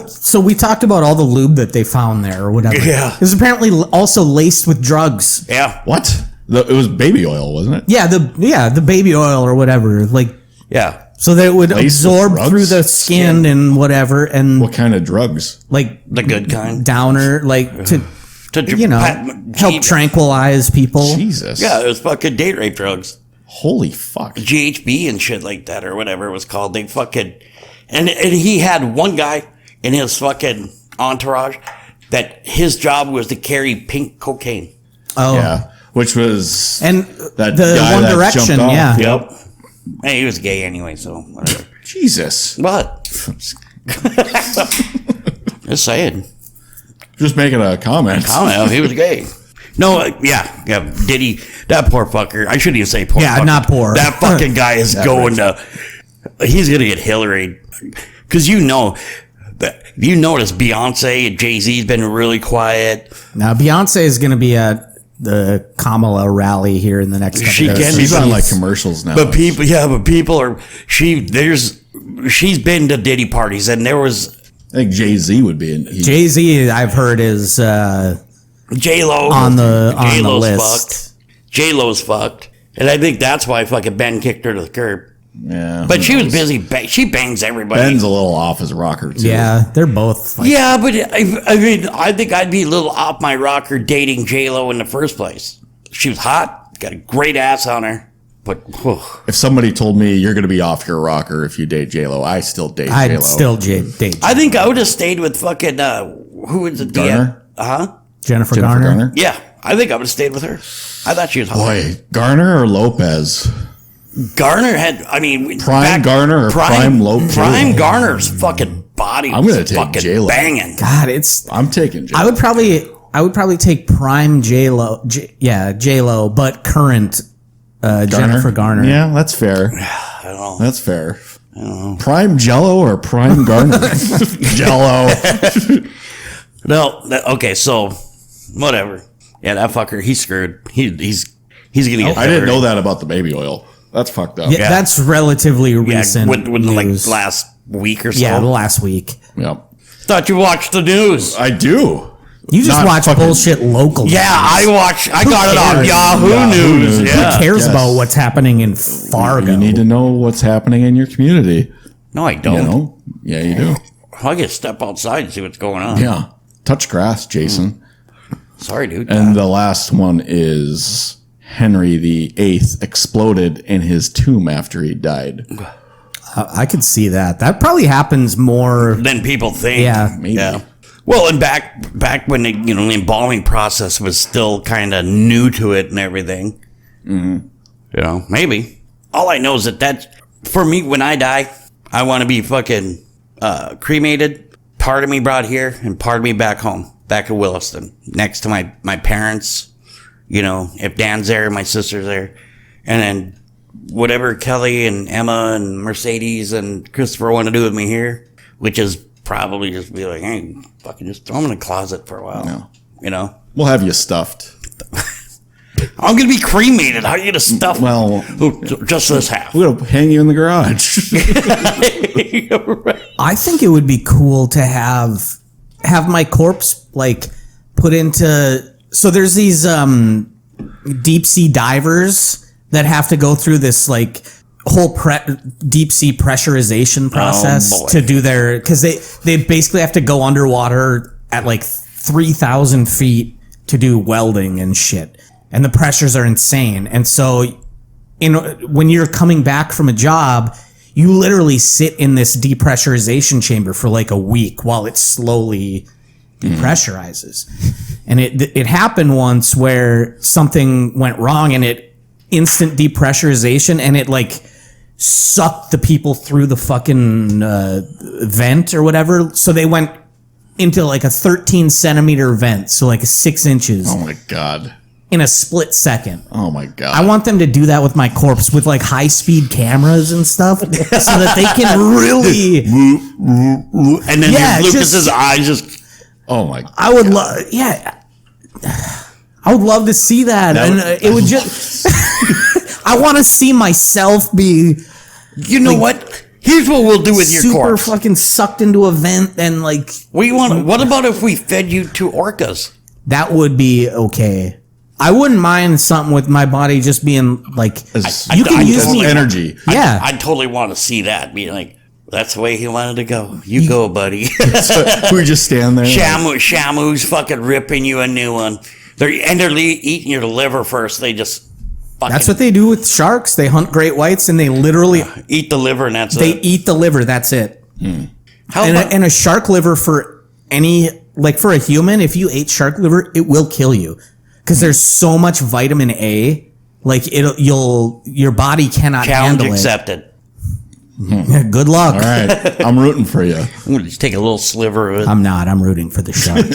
so we talked about all the lube that they found there or whatever.
Yeah.
It was apparently also laced with drugs.
Yeah.
What? It was baby oil, wasn't it?
Yeah, the baby oil or whatever. Like,
yeah.
So that it would
Laced
absorb
with drugs?
through the skin and whatever, and
What kind of drugs?
like
The good kind.
downer, like to
To
help tranquilize people.
Jesus.
Yeah, it was fucking date rape drugs.
Holy fuck.
GHB and shit like that, or whatever it was called. They fucking, and he had one guy in his fucking entourage that his job was to carry pink cocaine.
Oh,
Yeah. Which was
and
that
the
guy
One
that
Direction,
jumped off.
yeah.
Yep. Hey, he was gay anyway, so whatever.
Jesus.
What? Just saying.
Just making a comment.
I don't know. He was gay. No, yeah. Diddy, that poor fucker. I shouldn't even say poor.
Yeah,
fucker.
not poor.
That fucking guy is going to. He's gonna get Hillary, because you notice Beyonce and Jay-Z's been really quiet.
Now Beyonce is going to be at the Kamala rally here in the next couple
She
of days.
can be,
She's on like commercials now.
But people are. She's been to Diddy parties, and there was
I think Jay-Z would be in.
Jay-Z, I've heard, is
J-Lo
on the
J-Lo's
list.
fucked. J-Lo's fucked, and I think that's why fucking Ben kicked her to the curb.
Yeah.
But she was busy. She bangs everybody.
Ben's a little off as a rocker too.
Yeah, they're both. Like,
Yeah, but I mean, I think I'd be a little off my rocker dating J-Lo in the first place. She was hot, got a great ass on her, but whew.
If somebody told me you're going to be off your rocker if you date J-Lo, I still date J-Lo.
I'd still date
I think I would have stayed with fucking who was it?
Garner?
Jennifer
Jennifer
Garner.
Yeah, I think I would have stayed with her. I thought she was hot.
Boy, Garner or Lopez?
Garner had, I mean,
Prime Garner or Prime Lopez?
Prime Garner's fucking body.
I'm gonna
was
take
fucking
J-Lo.
banging.
God, it's.
I'm taking J-Lo.
I would probably take prime J-Lo, J-Lo, but current Jennifer Garner.
Yeah, that's fair.
I don't know.
That's fair. Prime Jello or Prime Garner? Jello.
No, okay, so whatever. Yeah, that fucker, he's screwed. He's gonna get.
I didn't know that about the baby oil. That's fucked up.
Yeah, that's relatively recent.
Within like
news.
last week or so.
Yeah, the last week.
Yep.
Thought you watched the news.
I do.
You just
Not
watch
fucking-
bullshit locally.
Yeah, I got it on
cares?
Yahoo News. Yeah.
Who cares
Yes.
about what's happening in Fargo?
You need to know what's happening in your community.
No, I don't.
You know? Yeah, you do.
I get to step outside and see what's going on.
Yeah. Touch grass, Jason.
Sorry, dude.
And the last one is Henry VIII exploded in his tomb after he died.
I could see that. That probably happens more.
Than people think.
Yeah.
Maybe.
Yeah. Well, and back when the the embalming process was still kind of new to it and everything. Mm-hmm. Maybe. All I know is that for me, when I die, I want to be fucking cremated. Part of me brought here and part of me back home, back in Williston, next to my parents. If Dan's there, my sister's there, and then whatever Kelly and Emma and Mercedes and Christopher want to do with me here, which is probably just be like, hey, fucking just throw them in a closet for a while.
No. We'll have you stuffed.
I'm gonna be cremated. How are you gonna stuff?
Well,
just this half.
we'll hang you in the garage.
I think it would be cool to have my corpse like put into. So there's these deep sea divers that have to go through this like whole deep sea pressurization process to do their, because they basically have to go underwater at like 3,000 feet to do welding and shit, and the pressures are insane. And so when you're coming back from a job, you literally sit in this depressurization chamber for like a week while it slowly depressurizes. And it happened once where something went wrong and it instant depressurization, and it like sucked the people through the fucking vent or whatever. So they went into like a 13 centimeter vent, so like 6 inches
Oh my God.
in a split second.
Oh my God.
I want them to do that with my corpse with like high speed cameras and stuff so that they can really.
And then
Yeah,
Lucas's eyes just.
Oh my.
I would love, yeah. I would love to see that, and it would just. I want to see myself be
You know what? Here's what we'll do with your
super
corpse.
fucking sucked into a vent, and like
What about if we fed you to orcas?
that would be okay. I wouldn't mind something with my body just being like. You can use me.
energy.
Yeah,
I totally want to see that. Be like, that's the way he wanted to go. You go, buddy.
We just stand there.
Shamu's fucking ripping you a new one. They're eating your liver first. They just fucking
that's what they do with sharks. They hunt great whites, and they literally
eat the liver, and that's
they
it.
eat the liver. That's it.
How
And
about,
and a shark liver for for a human, if you ate shark liver, it will kill you because there's so much vitamin A. Like your body cannot
challenge
handle
accepted.
it. Good luck.
All right. I'm rooting for you.
I'm gonna just take a little sliver of it.
I'm not. I'm rooting for the shark.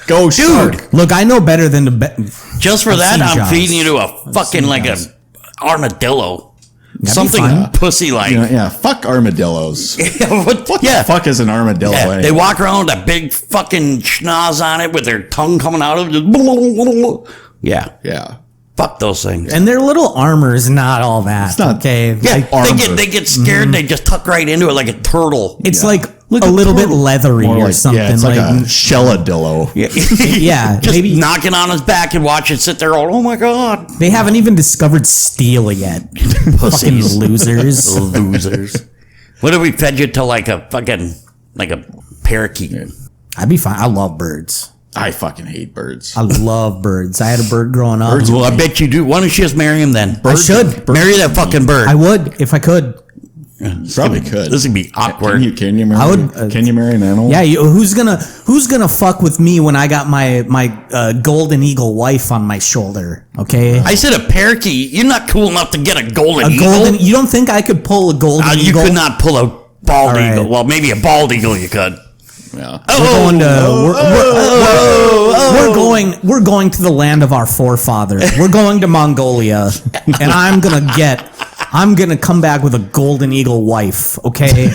Go, shark.
Look, I know better than to bet.
Just for that,
seen
I'm
Jaws.
feeding you to a fucking
seen
like
Jaws.
a armadillo.
be
Something
fine.
pussy like.
Yeah. Fuck armadillos.
What
The fuck is an armadillo?
Yeah,
anyway?
they walk around with a big fucking schnoz on it with their tongue coming out of it. Yeah.
Yeah.
Fuck those things.
And their little armor is not all that. It's
not-
okay.
Yeah,
armor.
they get scared. They just tuck right into it like a turtle.
It's
Yeah.
like
Like
a
a
little bit
turtle.
leathery
More
or
like,
something.
yeah, it's like a shelladillo.
Yeah,
just
maybe
knocking on his back and watch it sit there. Oh my god,
they haven't even discovered steel yet. Fucking
pussies,
losers.
losers. What if we fed you to like a parakeet?
I'd be fine. I love birds.
I fucking hate birds.
I love birds. I had a bird growing up.
Well, I bet you do. Why don't you just marry him then?
I should.
Marry that fucking bird.
I would if I could.
Probably could.
This would be awkward.
Can you marry?
I would,
can you marry an animal?
Yeah, who's gonna fuck with me when I got my golden eagle wife on my shoulder? Okay,
I said a parakeet. You're not cool enough to get a golden eagle.
golden. You don't think I could pull a golden
You
eagle?
could not pull a bald
All right.
eagle. Well, maybe a bald eagle you could.
Yeah.
We're going to the land of our forefathers. We're going to Mongolia, and I'm gonna come back with a golden eagle wife. Okay,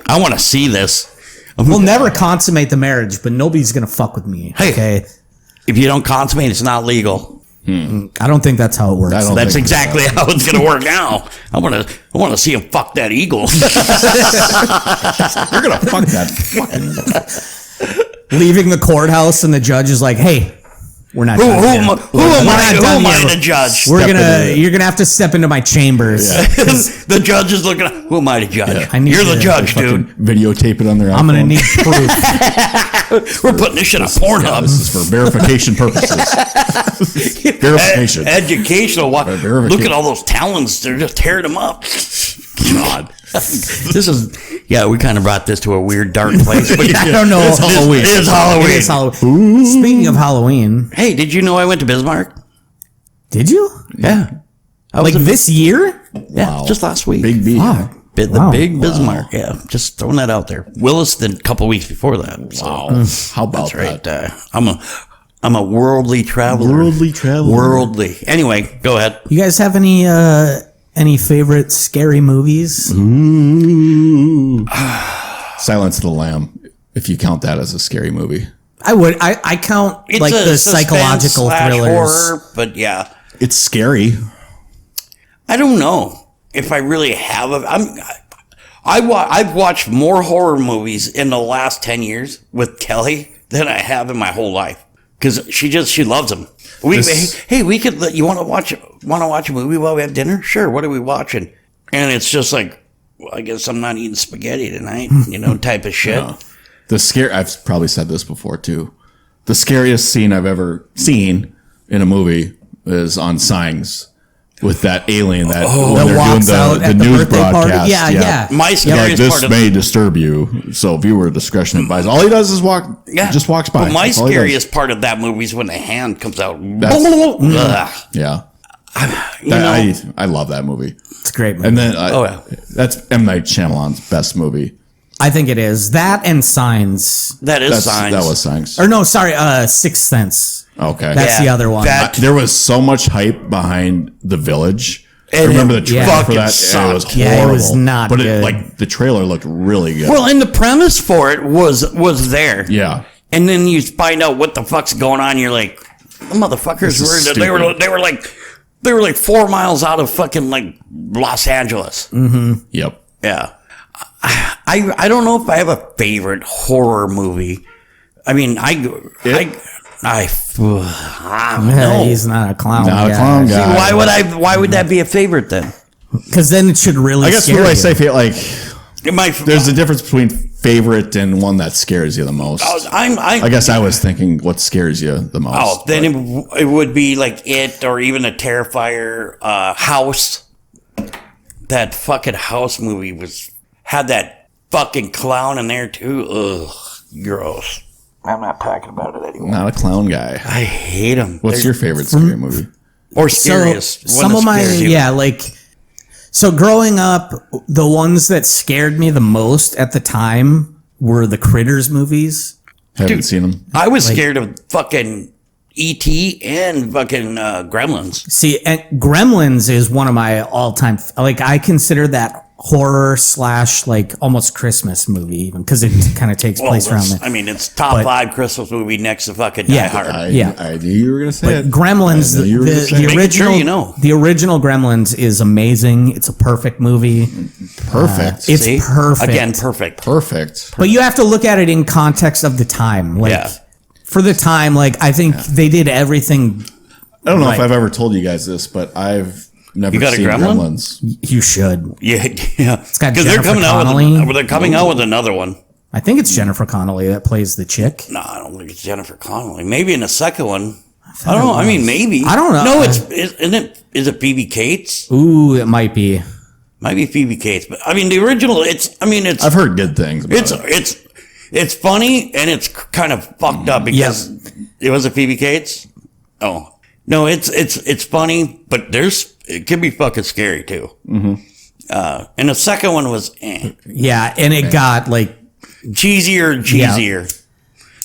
I want to see this.
we'll never consummate the marriage, but nobody's gonna fuck with me.
Hey.
Okay,
If you don't consummate, it's not legal.
I don't think that's how it works.
I don't
That's
think
exactly how it's going to work now. I want to see him fuck that eagle.
You're gonna fuck that fucking.
Leaving the courthouse and the judge is like, "Hey, we're not
who
done yet.
am I
yet.
to judge?
You're gonna have to step into my chambers.
The judge is looking. Who am I to judge?
I need
You're the
to
judge, dude.
Videotape it on their iPhone.
I'm gonna need proof."
We're putting this shit on Pornhub.
This is for verification purposes. Verification.
Educational.
Verification.
Look at all those talons. They're just tearing them up.
God.
This is, we kind of brought this to a weird, dark place. But
I don't know.
It's Halloween.
It is Halloween.
It is Halloween. Speaking of Halloween,
Hey, did you know I went to Bismarck?
did you
Yeah. I
like
was
this year?
Yeah, just last week.
Big B.
Wow.
The
Wow.
big Bismarck. Yeah, just throwing that out there. Williston a couple weeks before that. So.
Wow. How about
Right.
that?
I'm a worldly traveler.
Worldly traveler.
Worldly. Anyway, go ahead.
You guys have any favorite scary movies?
Silence of the Lamb, if you count that as a scary movie.
I would. I count
It's
like
a
the
suspense
psychological
slash
thrillers.
horror, but yeah,
It's scary.
I don't know if I really have. I've watched more horror movies in the last 10 years with Kelly than I have in my whole life because she loves them. We could. You want to watch a movie while we have dinner? Sure. What are we watching? And it's just like, well, I guess I'm not eating spaghetti tonight, type of shit.
I've probably said this before too. The scariest scene I've ever seen in a movie is on Signs with that alien that when
That
they're
walks out
doing the
at the
news
birthday party.
broadcast.
Yeah.
My
Like,
scariest
this
part of
may disturb you, so viewer discretion advised. All he does is just walks by.
But my
That's all he does.
scariest part of that movie is when the hand comes out.
That's-
Ugh.
Yeah,
You know,
I love that movie.
It's a great movie.
And then that's M. Night Shyamalan's best movie.
I think it is that and Signs.
that is Signs.
That was Signs.
Or no, sorry, Sixth Sense.
Okay,
That's the other one.
There was so much hype behind The Village. I
And
remember the
it
trailer for
fucking
that. And it was
sucked.
horrible.
Yeah, it was not
but
good.
the trailer looked really good.
Well, and the premise for it was there.
Yeah.
And then you find out what the fuck's going on. You're like, the motherfuckers
This is
were
stupid.
they were like 4 miles out of fucking like Los Angeles.
Yep.
Yeah. I don't know if I have a favorite horror movie. I mean,
Yeah,
no.
he's not a clown.
Not a clown guy.
Why would that be a favorite then?
Because then it should really.
I guess
scare
what I
you.
say, like,
My,
there's a difference between favorite and one that scares you the most. I guess I was thinking what scares you the most.
Oh, then it would be like It or even a Terrifier, House. That fucking House movie had that fucking clown in there too. Ugh, gross. I'm not talking about it anymore.
Not a clown guy.
I hate him.
What's your favorite scary movie?
Or scariest?
So, some of my So growing up, the ones that scared me the most at the time were the Critters movies.
Haven't seen them.
I was scared of fucking E.T. and fucking Gremlins.
See, and Gremlins is one of my all-time. Like I consider that horror / like almost Christmas movie, even because it kind of takes place around there.
I mean, it's top
But-
5 Christmas movie next to fucking
Yeah.
Die Hard.
I knew you were going to say it.
Gremlins,
I knew you were gonna say
the
it.
Making
original,
sure you know.
the original Gremlins is amazing. It's a perfect movie.
Perfect.
It's
See?
perfect.
Again, perfect.
Perfect.
But you have to look at it in context of the time. Like
Yeah.
for the time, like I think they did everything.
I don't know if
Right.
I've ever told you guys this, but I've never
You got a
seen
gremlin?
Gremlins.
You should.
Yeah, it's
got
they're
Jennifer
coming out
Connelly.
with they're coming out with another one.
I think it's Jennifer Connelly that plays the chick.
No, I don't think it's Jennifer Connelly. Maybe in the second one. I don't know. I mean, maybe.
I don't know.
No, is it Phoebe Cates?
Ooh, it might be.
Might be Phoebe Cates, but I mean the original. It's
I've heard good things about it.
it's funny and it's kind of fucked up because it was a Phoebe Cates. Oh no, it's funny, but it can be fucking scary too. Mm-hmm. And the second one was
Yeah, and it got like
cheesier,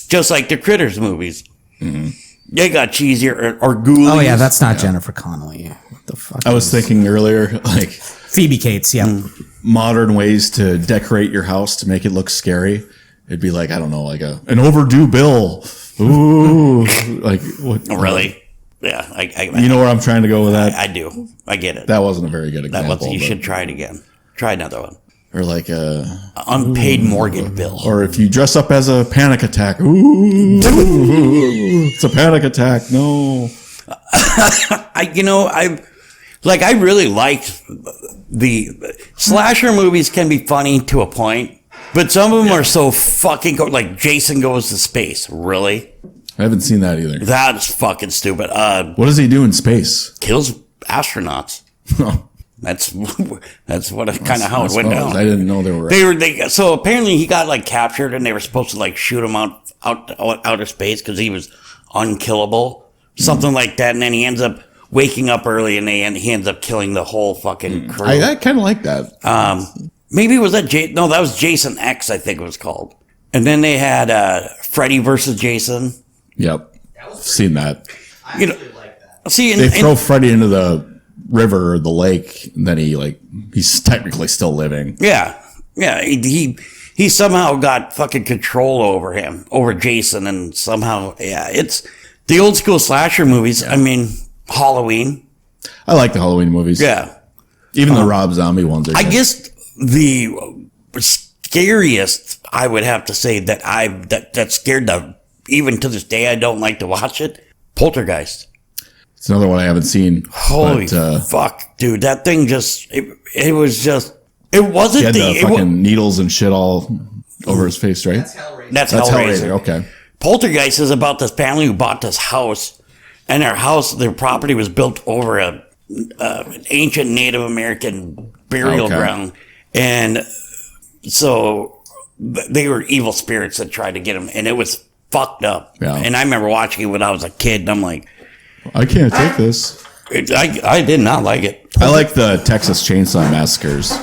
just like the Critters movies. Mm-hmm. They got cheesier or ghoulies.
oh yeah, that's not Jennifer Connelly. What the fuck?
I was thinking earlier, like
Phoebe Cates. Yeah,
modern ways to decorate your house to make it look scary. It'd be like, I don't know, like an overdue bill. Ooh, like what?
Oh, really? Yeah,
You know where I'm trying to go with that?
I do. I get it.
That wasn't a very good
That
example.
was, you
but-
should try it again. Try another one.
Or like a,
Unpaid mortgage bill.
or if you dress up as a panic attack. Ooh, it's a panic attack. No.
I really liked the slasher movies. Can be funny to a point, but some of them are so fucking like Jason Goes to Space. Really,
I haven't seen that either.
that's fucking stupid.
What does he do in space?
Kills astronauts. That's what kind of how it went down.
I didn't know they were.
So apparently he got like captured and they were supposed to like shoot him out outer space because he was unkillable, something like that. And then he ends up waking up early and he ends up killing the whole fucking crew.
I kind of like that.
Maybe was that no, that was Jason X, I think it was called. And then they had Freddy versus Jason.
Yep, seen that.
You know, see,
They throw Freddy into the river or the lake, and then he's technically still living.
yeah, he somehow got fucking control over Jason, and somehow, it's the old school slasher movies. I mean, Halloween.
I like the Halloween movies.
Yeah.
Even the Rob Zombie ones are
I
good.
guess the scariest, I would have to say that scared even to this day, I don't like to watch it. Poltergeist.
It's another one I haven't seen.
Holy fuck, dude. That thing it wasn't
He had the fucking needles and shit all over his face, right?
That's
That's
Hellraiser.
Okay.
Poltergeist is about this family who bought this house, and their property was built over an ancient Native American burial
Okay.
ground, and so they were evil spirits that tried to get him, and it was fucked up.
Yeah.
And I remember watching it when I was a kid, and I'm like,
I can't take this.
I did not like it.
I like the Texas Chainsaw Massacres.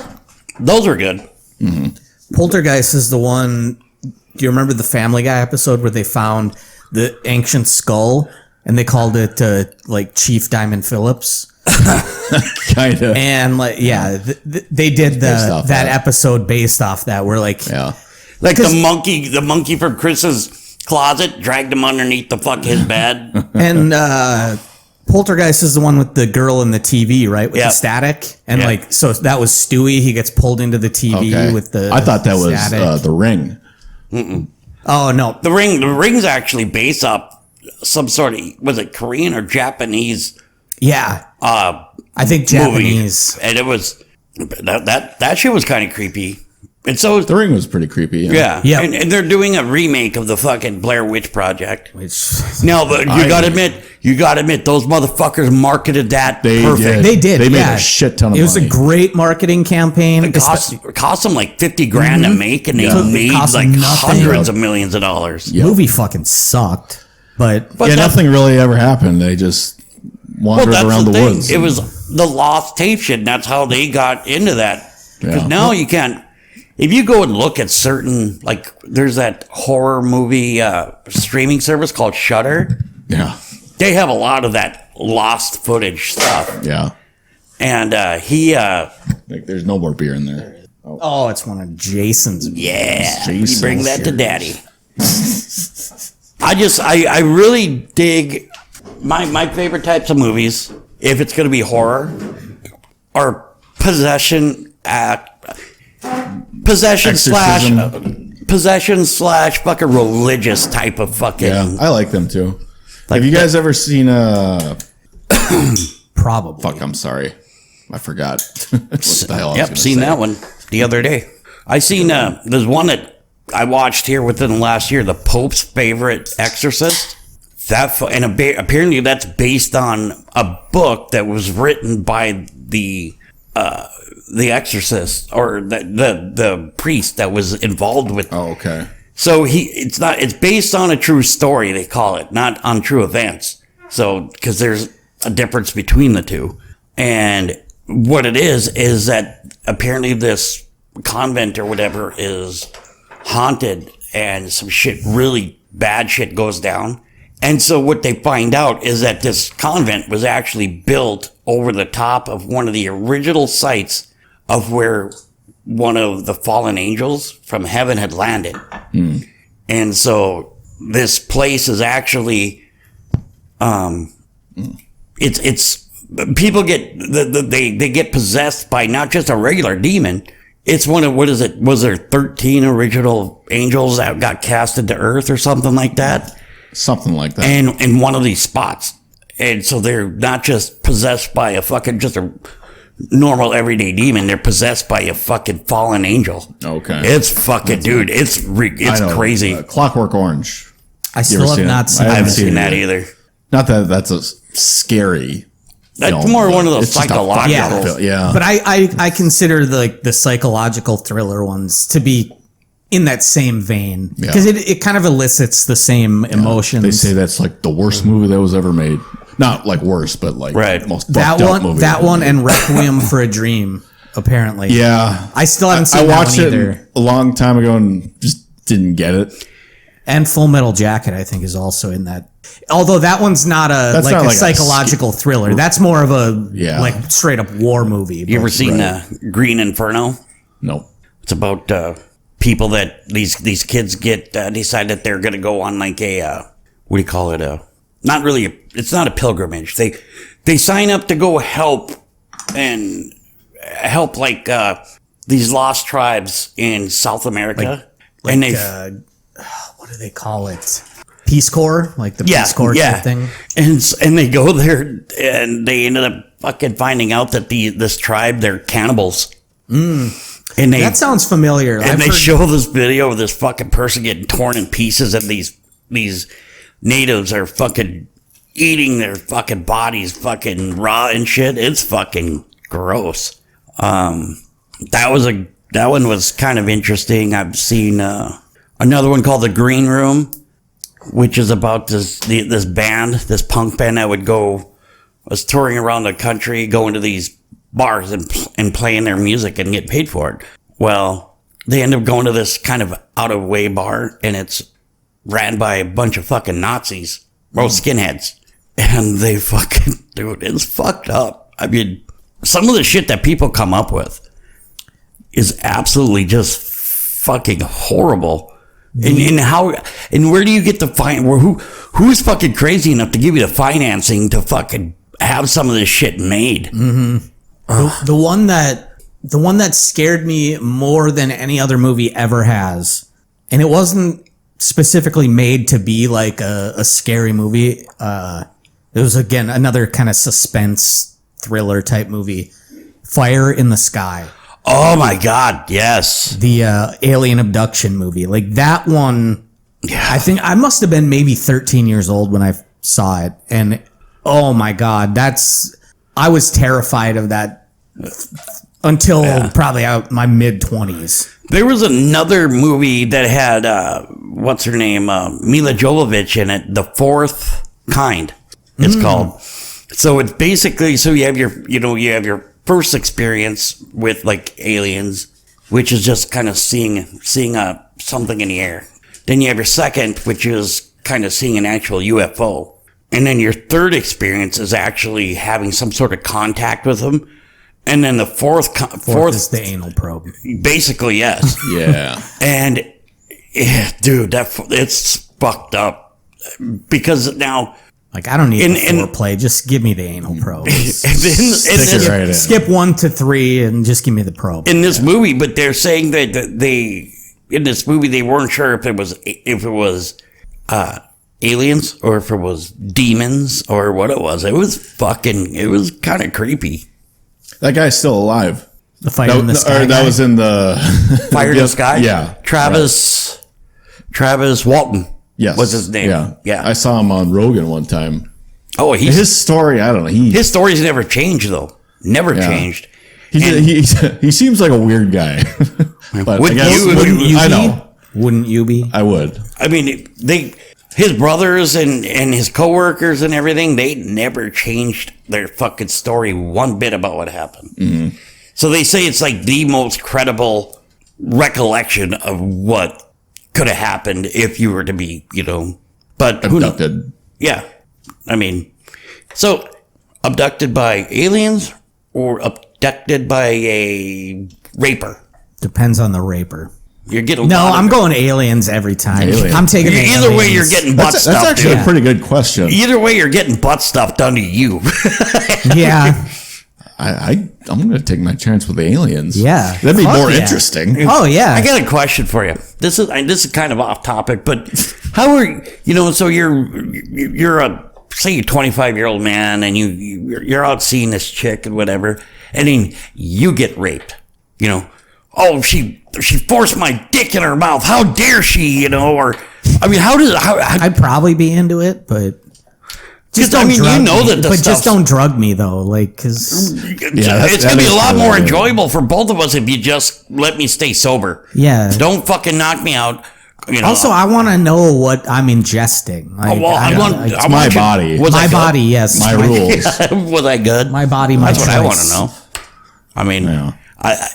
Those were good.
Poltergeist is the one. Do you remember the Family Guy episode where they found the ancient skull and they called it like Chief Diamond Phillips?
Kind of.
And they did
based off
that
that.
episode based off that. We're like,
Yeah.
Like the monkey from Chris's closet dragged him underneath his bed.
and Poltergeist is the one with the girl in the TV, right? With
Yeah.
the static. And
Yeah.
so that was Stewie. He gets pulled into the TV
Okay.
with the
I thought that was
static.
The Ring.
Oh, no.
The Ring's actually based off some sort of, was it Korean or Japanese
Yeah. I think
movie?
Japanese.
And it was that shit was kind of creepy. And so
The Ring was pretty creepy.
yeah.
Yeah.
And they're doing a remake of the fucking Blair Witch Project.
Which
No, but you gotta admit, those motherfuckers marketed that
They
perfect.
did.
they did.
They made
yeah.
a shit ton of
It was
money.
a great marketing campaign.
It cost them like $50,000 to make, and they
Yeah. It
made
cost
like
them nothing.
hundreds of millions of dollars.
Yeah.
Movie fucking sucked. But
But
Yeah,
that-
nothing really ever happened. They just wandered around the
thing.
woods.
It was the lost tape shit. And that's how they got into that. Because
Yeah.
now you can't. If you go and look at certain, like, there's that horror movie streaming service called Shudder.
Yeah.
They have a lot of that lost footage stuff.
Yeah.
And
Like, there's no more beer in there.
oh, it's one of Jason's.
yeah, you
Jason
bring that to
series.
daddy. I really dig my favorite types of movies. If it's going to be horror, are possession slash fucking religious type of fucking.
Yeah. I like them too. Have you guys ever seen
Probably.
Fuck, I'm sorry. I forgot. What the hell I was
Yep,
gonna
seen
say.
that one the other day. I seen there's one that I watched here within the last year, the Pope's Favorite Exorcist. Apparently that's based on a book that was written by the Exorcist, or the priest that was involved with.
Oh, okay.
So it's based on a true story, they call it, not on true events. So, because there's a difference between the two. And what it is that apparently this convent or whatever is haunted and some really bad shit goes down. And so what they find out is that this convent was actually built over the top of one of the original sites of where one of the fallen angels from heaven had landed. And so this place is actually it's people get they get possessed by not just a regular demon. It's one of, what is it? Was there 13 original angels that got casted to Earth or something like that?
Something like that.
And in one of these spots. And so they're not just possessed by a fucking, just a normal everyday demon. They're possessed by a fucking fallen angel.
Okay.
It's fucking, dude. It's crazy.
Clockwork Orange.
I still have not seen
I
it.
haven't seen that either.
Not that that's a scary.
That's
film,
more
but
one of those
it's just a
psychological.
fucking yeah.
But I consider the psychological thriller ones to be in that same vein because it kind of elicits the same emotions.
They say that's like the worst movie that was ever made. Not like worse, but like most
that
fucked up
one,
movie
that
ever
one,
made.
and Requiem for a Dream. Apparently,
Yeah,
I still haven't seen
I
that
watched
one
it
either.
a long time ago and just didn't get it.
And Full Metal Jacket, I think, is also in that. Although that one's not a
That's
like
not
a
like a
psychological thriller. That's more of a
Yeah.
like straight up war movie.
You ever seen Green Inferno?
No.
It's about people that these kids get decide that they're going to go on like a what do you call it? Not really. It's not a pilgrimage. They sign up to go help like these lost tribes in South America, and they
what do they call it? Peace Corps, like the Peace Corps type thing.
and they go there and they ended up fucking finding out that this tribe, they're cannibals. And
That sounds familiar.
And they show this video of this fucking person getting torn in pieces, and these natives are fucking eating their fucking bodies fucking raw and shit. It's fucking gross. That one was kind of interesting. I've seen another one called The Green Room, which is about this band, this punk band that was touring around the country, going to these bars and playing their music and get paid for it. Well, they end up going to this kind of out of way bar, and it's ran by a bunch of fucking Nazis, skinheads. And they fucking, dude, it's fucked up. I mean, some of the shit that people come up with is absolutely just fucking horrible. And where do you get the who's fucking crazy enough to give you the financing to fucking have some of this shit made?
Mm-hmm. The one that scared me more than any other movie ever has, and it wasn't specifically made to be like a scary movie. It was, again, another kind of suspense thriller type movie. Fire in the Sky.
Oh my God, yes.
The alien abduction movie. Like that one, I think I must have been maybe 13 years old when I saw it. And oh my God, I was terrified of that until probably my mid-20s.
There was another movie that had, what's her name? Mila Jovovich in it. The Fourth Kind, it's called. So it's basically, you have your first experience with like aliens, which is just kind of seeing something in the air. Then you have your second, which is kind of seeing an actual UFO. And then your third experience is actually having some sort of contact with them. And then the fourth
is the anal probe.
Basically, yes.
Yeah.
And dude, it's fucked up because now,
like, I don't need the foreplay. Just give me the anal probe. Skip 1 to 3 and just give me the probe.
In this movie, but they're saying that in this movie they weren't sure if it was aliens or if it was demons or what it was. It was kind of creepy.
That guy's still alive.
The Fire in the Sky.
That was in the
Fire in the Sky?
Yeah.
Travis Walton.
Yes.
Was his name. Yeah.
I saw him on Rogan one time.
Oh,
his story, I don't know.
His story's never changed though. Never changed.
He seems like a weird guy. But
Wouldn't you
I
be?
know.
Wouldn't you be?
I would.
I mean, his brothers and his coworkers and everything, they never changed their fucking story one bit about what happened. Mm-hmm. So they say it's like the most credible recollection of what could have happened if you were to be, but
abducted.
Yeah. I mean, so abducted by aliens or abducted by a raper?
Depends on the raper.
You get a
No,
lot
I'm
of,
going aliens every time.
Aliens.
I'm taking the
Either way, you're
aliens.
getting butt
That's
stuff.
actually
yeah.
a pretty good question.
Either way, you're getting butt stuff done to you.
Yeah.
I'm going to take my chance with the aliens.
Yeah.
That'd be
Fuck
more
yeah.
interesting.
Oh, yeah.
I got a question for you. This is kind of off topic, but how are so you're a say you're 25-year-old man and you're out seeing this chick and whatever, and then you get raped. Oh, she forced my dick in her mouth. How dare she? Or I mean, how
I'd probably be into it, but just
I
don't
mean,
drug
you know
me.
that the
but just
stuff's-
don't drug me though, like because
it's
that
gonna be
is
a lot
true.
more enjoyable for both of us if you just let me stay sober.
yeah.
Don't fucking knock me out.
Also, I want to know what I'm ingesting. Like,
well, I want-
like,
I
It's my
want you-
body.
Was
my
I good?
body. Yes,
My rules.
Was I good?
My body, my
That's what I want to
choice.
know. I mean,
Yeah.
I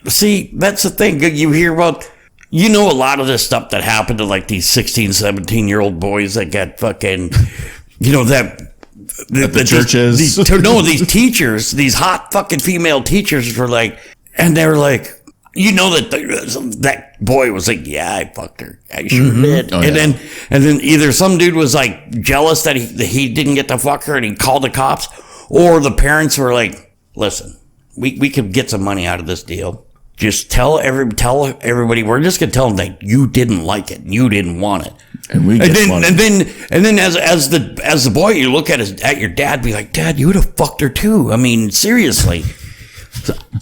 see. That's the thing. You hear about, a lot of this stuff that happened to like these 16, 17-year-old boys that got fucking, the
churches.
These teachers, these hot fucking female teachers were like, and they were like, that boy was like, yeah, I fucked her. I sure did.
Oh,
and
yeah.
then either some dude was like jealous that he didn't get to fuck her and he called the cops, or the parents were like, listen, we could get some money out of this deal. Just tell everybody, we're just gonna tell them that you didn't like it, you didn't want it.
And we get money.
And then as the boy, you look at your dad, be like, Dad, you would have fucked her too. I mean, seriously.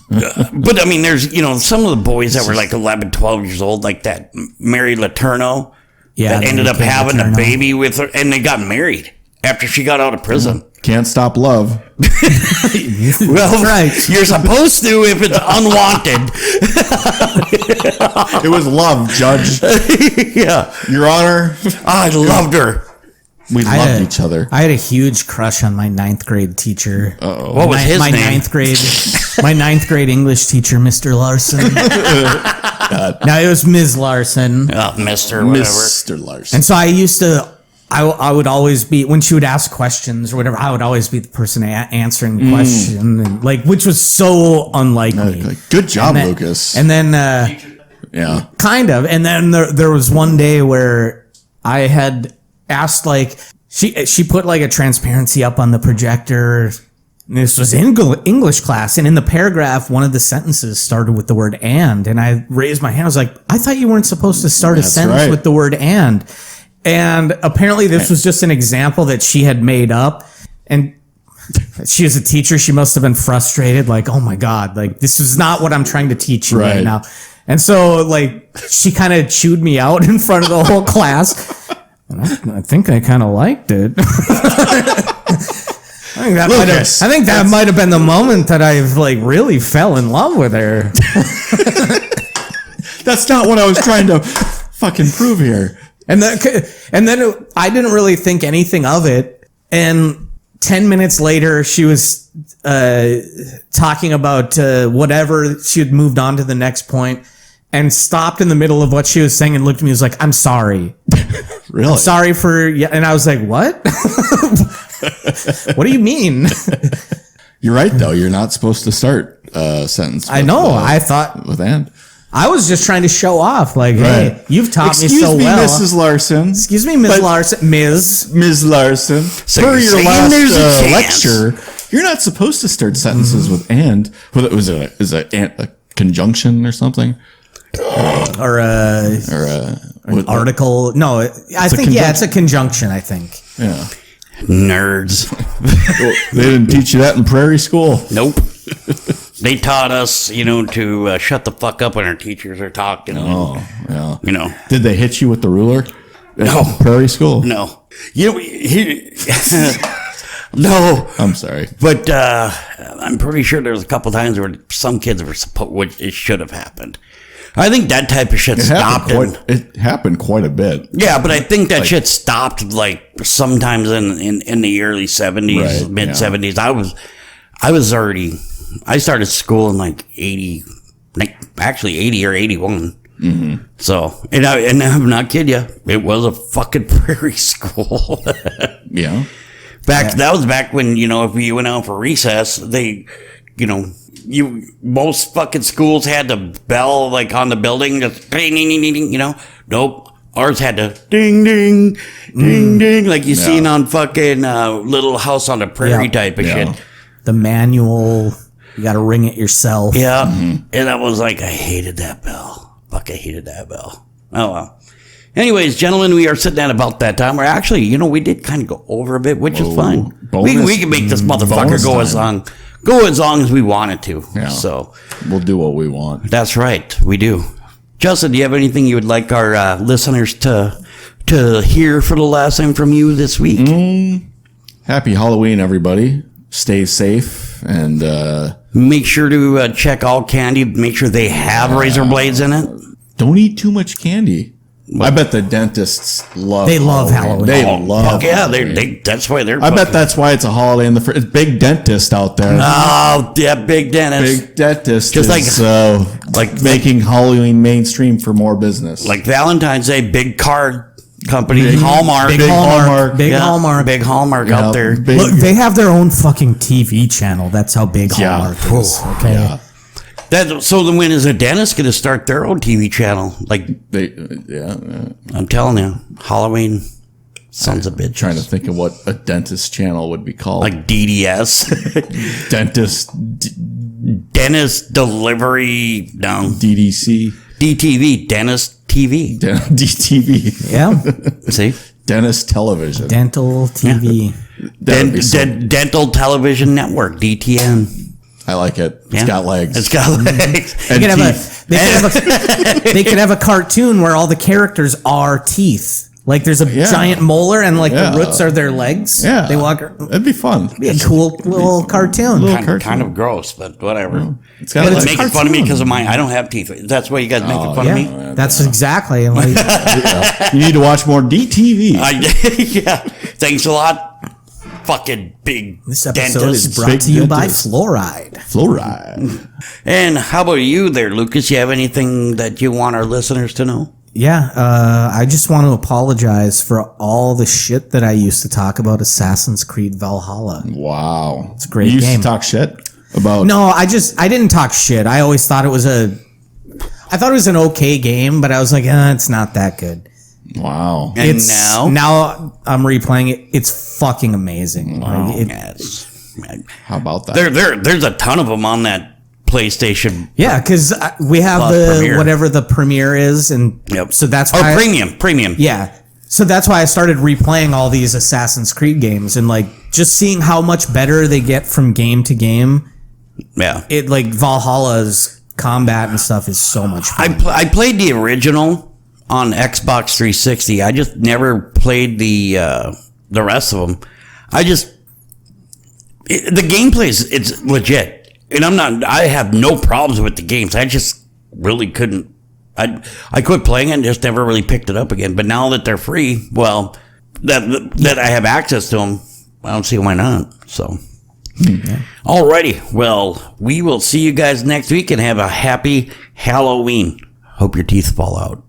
But I mean, there's some of the boys that were like 11, 12 years old, like that Mary Letourneau,
Yeah,
that ended up
Mary
having a
Letourneau.
baby with her, and they got married after she got out of prison.
Can't stop love.
Well,
right.
You're supposed to if it's unwanted.
It was love, Judge.
Yeah,
Your Honor,
I loved her.
we
I
loved
had-
each other.
I had a huge crush on my 9th grade teacher.
What was his
my
name?
my 9th grade English teacher, Mr. Larson. No, it was Ms. Larson.
Mister, whatever.
Mr. Larson.
And so I used to, I would always be, when she would ask questions or whatever, I would always be the person answering the question, and which was so unlike me.
Like, good job,
And then-
Lucas.
And then,
Yeah.
kind of. And then there was one day where I had asked, she put a transparency up on the projector. And this was English class. And in the paragraph, one of the sentences started with the word and I raised my hand. I was like, I thought you weren't supposed to start a
That's
sentence
right.
with the word and. And apparently this was just an example that she had made up. And she is a teacher. She must have been frustrated. Like, oh my God, this is not what I'm trying to teach you right
Right.
now. And so she kind of chewed me out in front of the whole class. And I think I kind of liked it. I think that might have been the moment that I really fell in love with her.
That's not what I was trying to fucking prove here.
And then I didn't really think anything of it. And 10 minutes later, she was talking about whatever. She had moved on to the next point and stopped in the middle of what she was saying and looked at me and was like, I'm sorry.
Really?
Sorry for, yeah. And I was like, what? What do you mean?
You're right, though. You're not supposed to start a sentence.
I know. I thought
with and.
I was just trying to show off. Like,
Right.
hey, you've taught
Excuse
me so
me,
well.
Mrs. Larson.
Excuse me, Ms.
But-
Larson. Ms.
Ms. Larson.
So
per
you're
your
saying
last
there's a chance.
lecture, you're not supposed to start sentences with and. Was it a conjunction or something?
Or
Or
an article. No, I think, it's a conjunction, I think.
Yeah.
Nerds.
They didn't teach you that in prairie school.
Nope. They taught us, to shut the fuck up when our teachers are talking.
Oh, yeah. Did they hit you with the ruler?
No.
At prairie school?
No. No.
I'm sorry.
But I'm pretty sure there was a couple times where some kids were supposed, it should have happened. I think that type of shit stopped.
It happened quite a bit.
Yeah, but I think that shit stopped sometimes in the early 70s,
Right,
mid 70s. I started school in 80, actually 80 or 81. Mm-hmm. So, and I'm not kidding you, it was a fucking prairie school.
Yeah.
That was back when, if you went out for recess, they, most fucking schools had the bell like on the building, just ding, ding, ding, ding, ding, you know? Nope. Ours had to ding, ding, ding, ding, like you seen on fucking Little House on the Prairie
Yeah.
type of
Yeah.
shit.
The manual, you got to ring it yourself.
Yeah. And I was like, I hated that bell. Fuck, I hated that bell. Oh, well. Anyways, gentlemen, we are sitting at about that time. We're actually, we did kind of go over a bit, which is fine.
bonus-
We can make this motherfucker
bonus
go as long as we wanted to.
Yeah.
So
We'll do what we want.
that's right. We do. Justin, do you have anything you would like our listeners to hear for the last time from you this week?
Happy Halloween, everybody. Stay safe and
Make sure to check All Candy. Make sure they have razor blades in it.
don't eat too much candy. I bet the dentists love.
They love Halloween.
They
Oh,
love.
Fuck yeah,
Halloween.
they that's why they're.
I bet that's why it's a holiday in the first. It's big dentist out there.
Oh, yeah, big dentist.
Big dentist
Just
is
like
making Halloween mainstream for more business.
Like Valentine's Day, big card company, Hallmark.
Big Hallmark. Big Hallmark.
Big Hallmark
Yeah,
out there.
big-
Look, they have their own fucking TV channel. That's how big
Yeah.
Hallmark is. Okay.
Yeah.
So then when is a dentist going to start their own TV channel? Like,
Yeah.
I'm telling you, Halloween, sons of bitches.
Trying to think of what a dentist channel would be called.
Like DDS.
dentist
Dentist Delivery, no.
DDC.
DTV, Dentist TV.
DTV.
Yeah.
See?
Dentist television.
Dental TV.
That would be so-
Dental Television Network, DTN.
I like it. It's
Yeah.
got legs.
It's got legs.
and
They could, have
teeth.
a, they could have a cartoon where all the characters are teeth. Like there's a
Yeah.
giant molar and like
Yeah.
the roots are their legs.
Yeah.
They walk.
That'd be fun.
Be a cool little cartoon.
Kind of gross, but whatever.
It's got
But
legs.
it's
Making fun of me
cartoon.
because of mine. I don't have teeth. That's why you guys making fun of me.
Yeah, that's exactly. Like,
You need to watch more DTV.
Yeah. Thanks a lot. Fucking big
this episode
dentist.
is brought
Big
to you by
dentist.
Fluoride.
Fluoride.
And how about you there, Lucas? You have anything that you want our listeners to know?
Yeah, I just want to apologize for all the shit that I used to talk about Assassin's Creed Valhalla.
Wow. It's
a great
you used
game.
to talk shit about.
No, I didn't talk shit. I always thought it was I thought it was an okay game, but I was like, it's not that good.
Wow.
And
It's
now
I'm replaying it. It's fucking amazing. Like,
yes.
How about that?
There's a ton of them on that PlayStation.
yeah, because we have
Plus
the
Premiere.
whatever the premiere is, and
Yep.
so that's
Or
why
premium.
yeah. So that's why I started replaying all these Assassin's Creed games and like just seeing how much better they get from game to game.
Yeah.
It like Valhalla's combat and stuff is so much fun.
I played the original on Xbox 360. I just never played the rest of them. The gameplay it's legit, and I have no problems with the games. I just really couldn't. I quit playing it and just never really picked it up again. But now that they're free, well, that I have access to them, I don't see why not. So. Alrighty, well, we will see you guys next week and have a happy Halloween. Hope your teeth fall out.